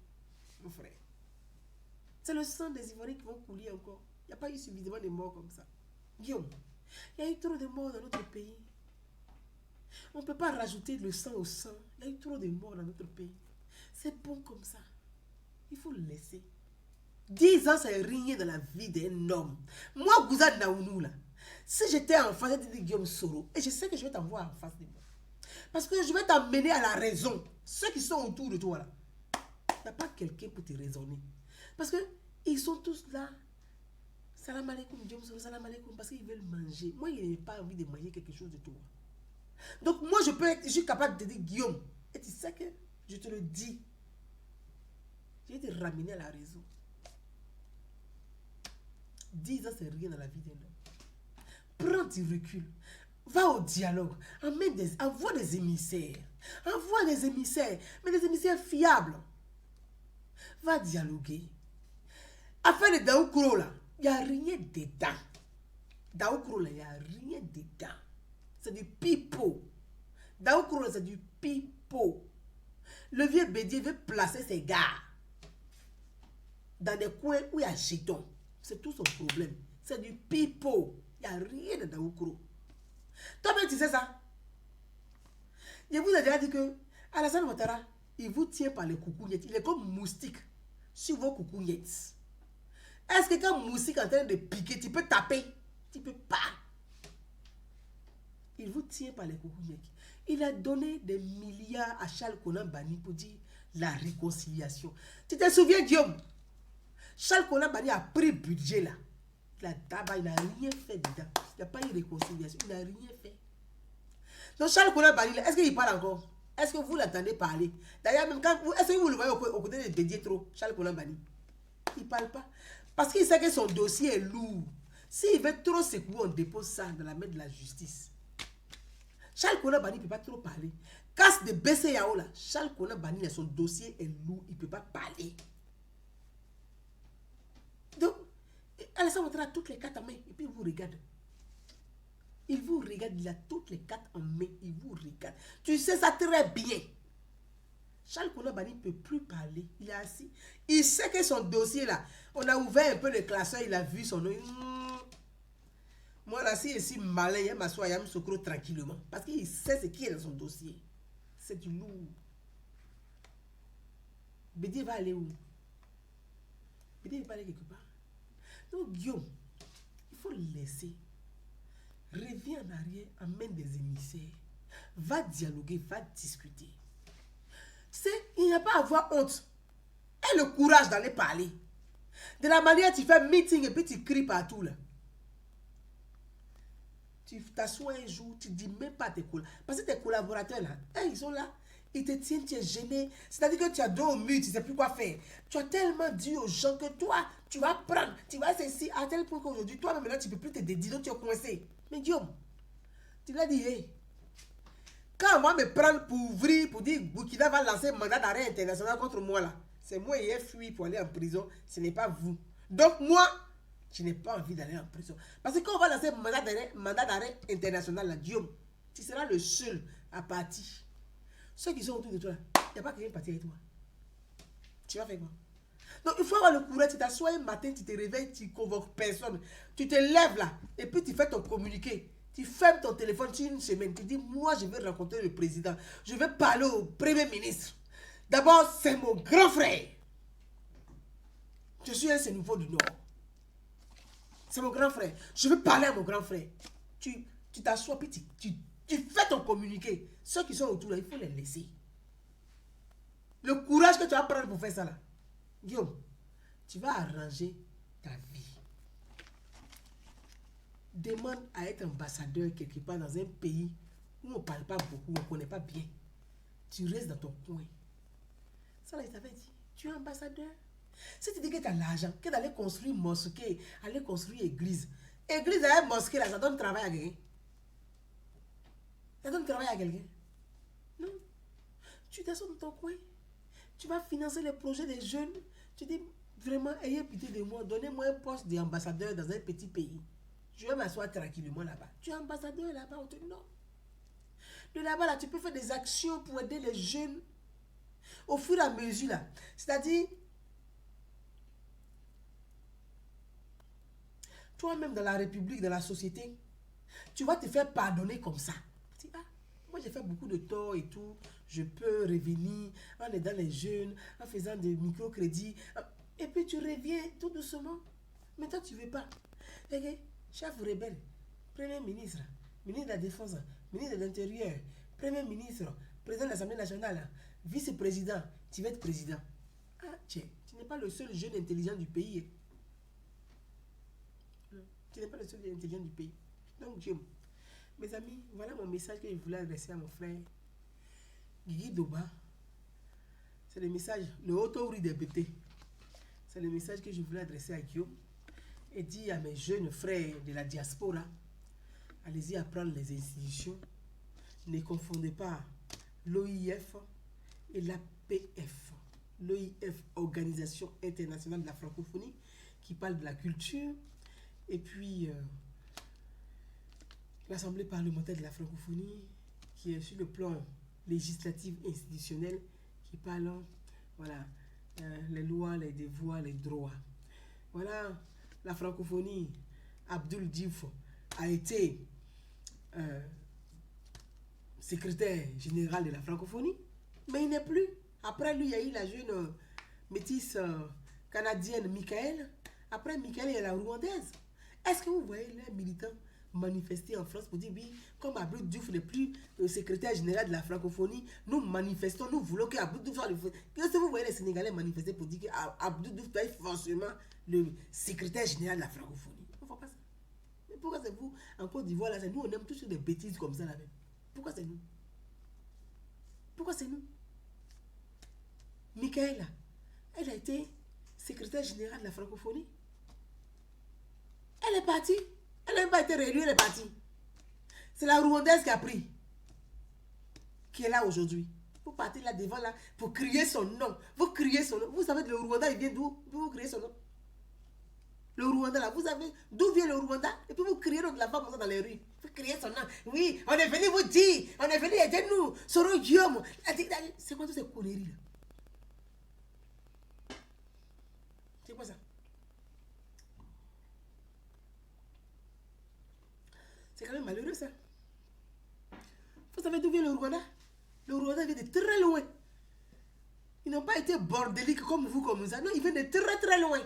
mon frère. C'est le sang des Ivoiriens qui vont couler encore. Il n'y a pas eu suffisamment de morts comme ça. Guillaume, il y a eu trop de morts dans notre pays. On ne peut pas rajouter le sang au sang. Il y a eu trop de morts dans notre pays. C'est bon comme ça. Il faut le laisser. 10 ans, c'est rien dans la vie d'un homme. Moi, Gouza Naounou, là, si j'étais en face de Guillaume Soro, et je sais que je vais t'envoyer en face de moi, parce que je vais t'amener à la raison. Ceux qui sont autour de toi, là, il n'y a pas quelqu'un pour te raisonner. Parce que ils sont tous là. Salam alaikum, Guillaume Soro, salam alaikum, parce qu'ils veulent manger. Moi, il n'ai pas envie de manger quelque chose de toi. Donc, moi, je suis capable de te dire, Guillaume, et tu sais que je te le dis, je vais te ramener à la raison. 10 ans, c'est rien dans la vie d'un homme. Prends du recul. Va au dialogue. Envoie des émissaires. Envoie des émissaires. Mais des émissaires fiables. Va dialoguer. Affaire de Daoukro, là, il n'y a rien dedans. Daoukro, là, il n'y a rien dedans. C'est du pipeau. Daoukro, là, c'est du pipeau. Le vieux Bédier veut placer ses gars dans des coins où il y a jetons. C'est tout son problème. C'est du pipeau. Il n'y a rien de Daoukro. Toi-même, tu sais ça. Je vous ai déjà dit que Alassane Ouattara, il vous tient par les coucougnettes. Il est comme moustique sur vos coucougnettes. Est-ce que quand moustique est en train de piquer, tu peux taper? Tu ne peux pas. Il vous tient par les coucougnettes. Il a donné des milliards à Charles Konan Bani pour dire la réconciliation. Tu te souviens, Guillaume? Charles Konan Bani a pris budget là. La tabac, il n'a rien fait dedans. Il n'y a pas eu de réconciliation. Il n'a rien fait. Donc Charles Konan Bani, est-ce qu'il parle encore? Est-ce que vous l'entendez parler? D'ailleurs, même quand est-ce que vous le voyez au côté de Bédier trop, Charles Konan Bani? Il ne parle pas. Parce qu'il sait que son dossier est lourd. S'il veut trop secouer, on dépose ça dans la main de la justice. Charles Konan Bani ne peut pas trop parler. Casse de BCAO là, Charles Konan Bani, son dossier est lourd, il ne peut pas parler. Donc, Alassane Ouattara a toutes les cartes en main et puis il vous regarde. Il vous regarde, il a toutes les cartes en main, il vous regarde. Tu sais ça très bien. Charles Konan Bani ne peut plus parler. Il est assis. Il sait que son dossier là, on a ouvert un peu le classeur, il a vu son nom. Moi là, si je suis malin, il m'assoit, il me secouer tranquillement. Parce qu'il sait ce qui est dans son dossier. C'est du lourd. Bédier va aller où? Bédier va aller quelque part. Donc Guillaume, il faut le laisser. Reviens en arrière, amène des émissaires. Va dialoguer, va discuter. Il n'y a pas à avoir honte. Et le courage d'aller parler. De la manière tu fais meeting et puis tu cries partout là. Tu t'assois un jour, tu ne dis même pas à tes collaborateurs. Parce que tes collaborateurs là, ils sont là. Ils te tiennent, tu es gêné. C'est-à-dire que tu as dos au mur, tu ne sais plus quoi faire. Tu as tellement dit aux gens que toi, tu vas prendre, tu vas ceci à tel point qu'aujourd'hui, toi maintenant, tu ne peux plus te dédier, donc tu es coincé. Mais Guillaume, tu l'as dit, hey, quand on va me prendre pour ouvrir, pour dire Burkina va lancer un mandat d'arrêt international contre moi là, c'est moi qui ai fui pour aller en prison, ce n'est pas vous. Donc moi, je n'ai pas envie d'aller en prison. Parce que quand on va lancer un mandat d'arrêt international là, Guillaume, tu seras le seul à partir. Ceux qui sont autour de toi, il n'y a pas quelqu'un partir avec toi. Tu vas faire quoi? Donc il faut avoir le courage, tu t'assois un matin, tu te réveilles, tu ne convoques personne. Tu te lèves là, et puis tu fais ton communiqué. Tu fermes ton téléphone sur une semaine, tu dis, moi je vais rencontrer le président. Je vais parler au premier ministre. D'abord, c'est mon grand frère. Je suis un Sénégal du Nord. C'est mon grand frère. Je veux parler à mon grand frère. Tu t'assois, puis tu fais ton communiqué. Ceux qui sont autour là, il faut les laisser. Le courage que tu vas prendre pour faire ça là. Guillaume, tu vas arranger ta vie. Demande à être ambassadeur quelque part dans un pays où on ne parle pas beaucoup, on ne connaît pas bien. Tu restes dans ton coin. Ça là, il t'avait dit, tu es ambassadeur. Si tu dis que tu as l'argent, que d'aller construire mosquée, aller construire église. Église avec mosquée là, ça donne travail à quelqu'un. Ça donne travail à quelqu'un. Non. Tu t'assois dans ton coin. Tu vas financer les projets des jeunes. Tu dis, vraiment, ayez pitié de moi. Donnez-moi un poste d'ambassadeur dans un petit pays. Je vais m'asseoir tranquillement là-bas. Tu es ambassadeur là-bas, on te dit non. De là-bas, là, tu peux faire des actions pour aider les jeunes au fur et à mesure là. C'est-à-dire, toi-même dans la République, dans la société, tu vas te faire pardonner comme ça. Tu dis, ah, moi j'ai fait beaucoup de tort et tout. Je peux revenir en aidant les jeunes, en faisant des microcrédits. Et puis tu reviens tout doucement. Mais toi, tu ne veux pas. Ok, chef rebelle, premier ministre, ministre de la Défense, ministre de l'Intérieur, premier ministre, président de l'Assemblée nationale, vice-président, tu vas être président. Ah, tiens, tu n'es pas le seul jeune intelligent du pays. Tu n'es pas le seul jeune intelligent du pays. Donc, Dieu, mes amis, voilà mon message que je voulais adresser à mon frère Guigui Doba. C'est le message, le auto-ri des BT. C'est le message que je voulais adresser à Guillaume et dire à mes jeunes frères de la diaspora, allez-y apprendre les institutions. Ne confondez pas l'OIF et l'APF. L'OIF, Organisation internationale de la francophonie, qui parle de la culture, et puis l'Assemblée parlementaire de la francophonie, qui est sur le plan législatif et institutionnel, qui parle, voilà, les lois, les devoirs, les droits. Voilà, la francophonie, Abdoul Diouf a été secrétaire général de la francophonie, mais il n'est plus. Après lui, il y a eu la jeune métisse canadienne Michael. Après Michael, il y a la rwandaise. Est-ce que vous voyez les militants manifester en France pour dire oui, comme Abdoul Diouf n'est plus le secrétaire général de la francophonie, nous manifestons, nous voulons que Abdoul Diouf soit le... Est-ce que vous voyez les Sénégalais manifester pour dire que Abdoul Diouf doit être forcément le secrétaire général de la francophonie? On ne voit pas ça. Mais pourquoi c'est vous, en Côte d'Ivoire, là, c'est nous, on aime tous des bêtises comme ça là même. Pourquoi c'est nous? Pourquoi c'est nous? Michaela, elle a été secrétaire générale de la francophonie. Elle est partie. Elle n'a même pas été réélue, elle est partie. C'est la Rwandaise qui a pris. Qui est là aujourd'hui. Vous partez là devant là pour crier son nom. Vous criez son nom. Vous savez que le Rwanda, il vient d'où? Vous criez son nom. Le Rwanda là, vous savez d'où vient le Rwanda? Et puis vous criez de la femme comme ça dans les rues. Vous criez son nom. Oui, on est venu vous dire. On est venu aider nous. Soro Guillaume. C'est quoi toutes ces conneries là? C'est quoi ça? C'est quand même malheureux ça. Vous savez d'où vient le Rwanda? Le Rwanda vient de très loin. Ils n'ont pas été bordéliques comme vous, comme ça. Non, ils viennent de très très loin.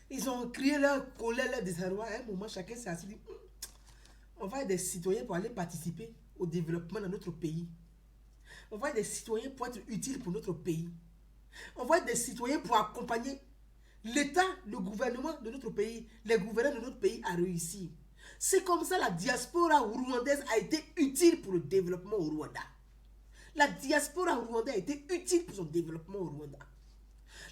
Ils ont crié leur colère, leur désarroi. À un moment, chacun s'est assis dit, on va être des citoyens pour aller participer au développement dans notre pays. On va être des citoyens pour être utiles pour notre pays. On va être des citoyens pour accompagner l'État, le gouvernement de notre pays, les gouverneurs de notre pays à réussir. C'est comme ça la diaspora rwandaise a été utile pour le développement au Rwanda. La diaspora rwandaise a été utile pour son développement au Rwanda.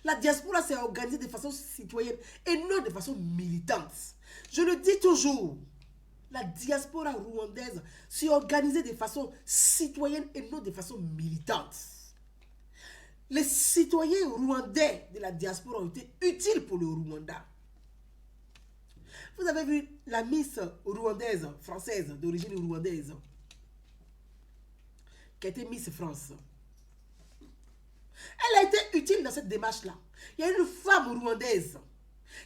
La diaspora s'est organisée de façon citoyenne et non de façon militante. Je le dis toujours, la diaspora rwandaise s'est organisée de façon citoyenne et non de façon militante. Les citoyens rwandais de la diaspora ont été utiles pour le Rwanda. Vous avez vu la Miss rwandaise, française, d'origine rwandaise, qui a été Miss France. Elle a été utile dans cette démarche-là. Il y a une femme rwandaise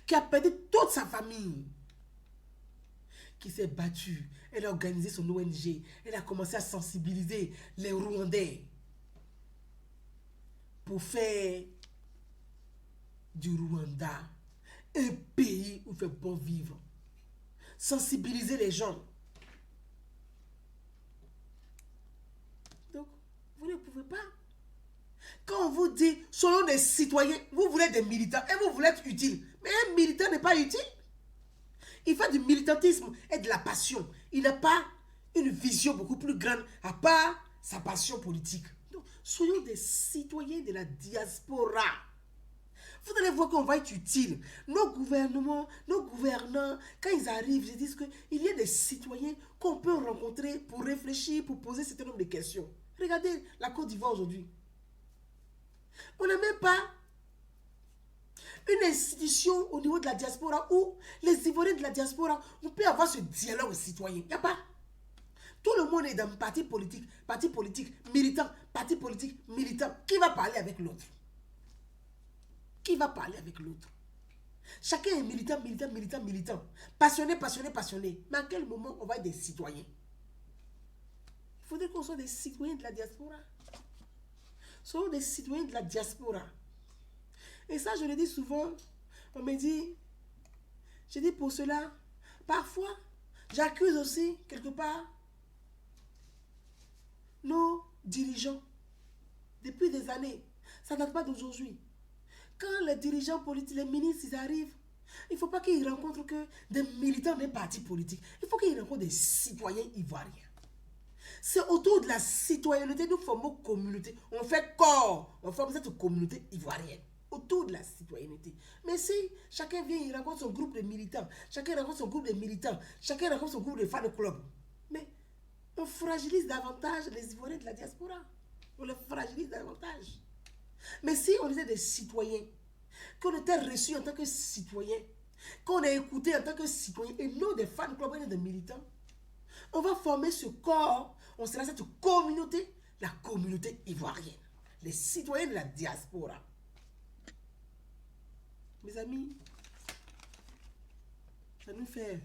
qui a perdu toute sa famille, qui s'est battue. Elle a organisé son ONG. Elle a commencé à sensibiliser les Rwandais pour faire du Rwanda un pays où il fait bon vivre. Sensibiliser les gens. Donc, vous ne pouvez pas. Quand on vous dit, soyons des citoyens, vous voulez des militants et vous voulez être utile. Mais un militant n'est pas utile. Il fait du militantisme et de la passion. Il n'a pas une vision beaucoup plus grande à part sa passion politique. Donc, soyons des citoyens de la diaspora. Vous allez voir qu'on va être utile. Nos gouvernements, nos gouvernants, quand ils arrivent, ils disent qu'il y a des citoyens qu'on peut rencontrer pour réfléchir, pour poser un certain nombre de questions. Regardez la Côte d'Ivoire aujourd'hui. On n'a même pas une institution au niveau de la diaspora où les Ivoiriens de la diaspora, on peut avoir ce dialogue citoyen. Il n'y a pas. Tout le monde est dans parti politique, militant, parti politique, militant. Qui va parler avec l'autre? Qui va parler avec l'autre? Chacun est militant. Passionné. Mais à quel moment on va être des citoyens? Il faudrait qu'on soit des citoyens de la diaspora. Soyons des citoyens de la diaspora. Et ça, je le dis souvent. On me dit, je dis pour cela, parfois, j'accuse aussi, quelque part, nos dirigeants. Depuis des années. Ça ne date pas d'aujourd'hui. Quand les dirigeants politiques, les ministres, ils arrivent, il ne faut pas qu'ils rencontrent que des militants des partis politiques. Il faut qu'ils rencontrent des citoyens ivoiriens. C'est autour de la citoyenneté, nous formons communauté. On fait corps, on forme cette communauté ivoirienne. Autour de la citoyenneté. Mais si chacun vient, il rencontre son groupe de militants, chacun rencontre son groupe de militants, chacun rencontre son groupe de fans de club. Mais on fragilise davantage les Ivoiriens de la diaspora. On les fragilise davantage. Mais si on était des citoyens, qu'on était reçus en tant que citoyens, qu'on a écouté en tant que citoyens, et non des fans de club et des militants, on va former ce corps, on sera cette communauté, la communauté ivoirienne, les citoyens de la diaspora. Mes amis, ça nous fait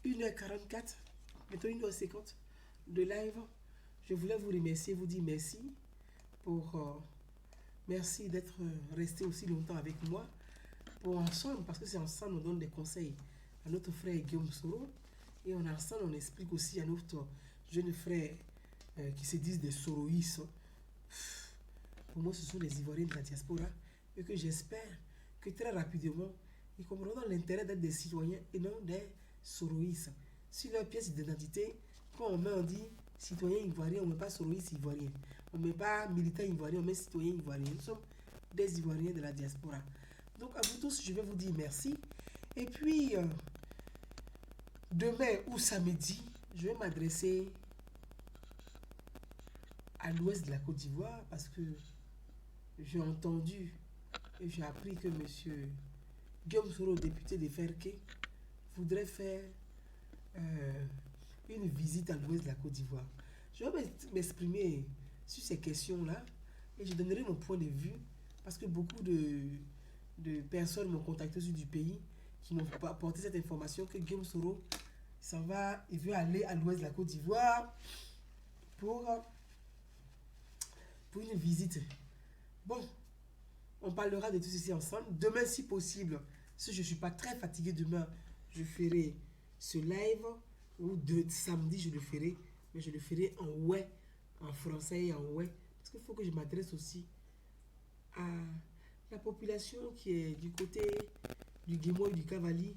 1h44, bientôt 1h50 de live. Je voulais vous remercier, vous dire merci pour... merci d'être resté aussi longtemps avec moi pour ensemble, parce que c'est ensemble on donne des conseils à notre frère Guillaume Soro et on ensemble on explique aussi à notre jeune frère qui se disent des Soroïs. Pour moi, ce sont les Ivoiriens de la diaspora et que j'espère que très rapidement ils comprendront l'intérêt d'être des citoyens et non des Soroïs. Sur leur pièce d'identité, quand on met, on dit citoyen ivoirien, on ne met pas Soroïs ivoirien. On ne met pas militant ivoirien, on met citoyen ivoirien. Nous sommes des Ivoiriens de la diaspora. Donc à vous tous, je vais vous dire merci. Et puis, demain ou samedi, je vais m'adresser à l'ouest de la Côte d'Ivoire parce que j'ai entendu et j'ai appris que M. Guillaume Soro, député de Ferké, voudrait faire une visite à l'ouest de la Côte d'Ivoire. Je vais m'exprimer sur ces questions-là et je donnerai mon point de vue parce que beaucoup de personnes m'ont contacté du pays qui m'ont apporté cette information que Guillaume Soro il veut aller à l'ouest de la Côte d'Ivoire pour une visite. Bon, on parlera de tout ceci ensemble. Demain, si possible, si je ne suis pas très fatigué demain, je ferai ce live ou samedi, je le ferai, mais je le ferai en ouais, en français et en ouais, parce qu'il faut que je m'adresse aussi à la population qui est du côté du Guémo et du Cavali,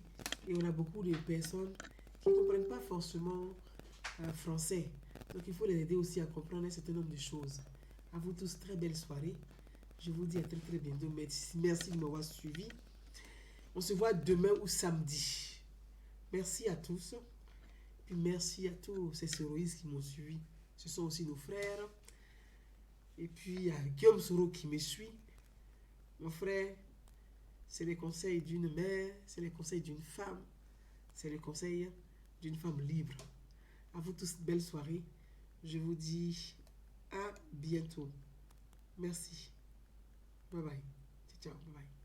et on a beaucoup de personnes qui ne comprennent pas forcément français, donc il faut les aider aussi à comprendre un certain nombre de choses. À vous tous, très belle soirée. Je vous dis à très très bientôt. Merci de m'avoir suivi. On se voit demain ou samedi. Merci à tous. Puis merci à tous ces Soroïs qui m'ont suivi. Ce sont aussi nos frères. Et puis à Guillaume Soro qui me suit. Mon frère, c'est les conseils d'une mère, c'est les conseils d'une femme, c'est les conseils d'une femme libre. À vous tous, belle soirée. Je vous dis à bientôt. Merci. Bye bye. Ciao, ciao. Bye bye.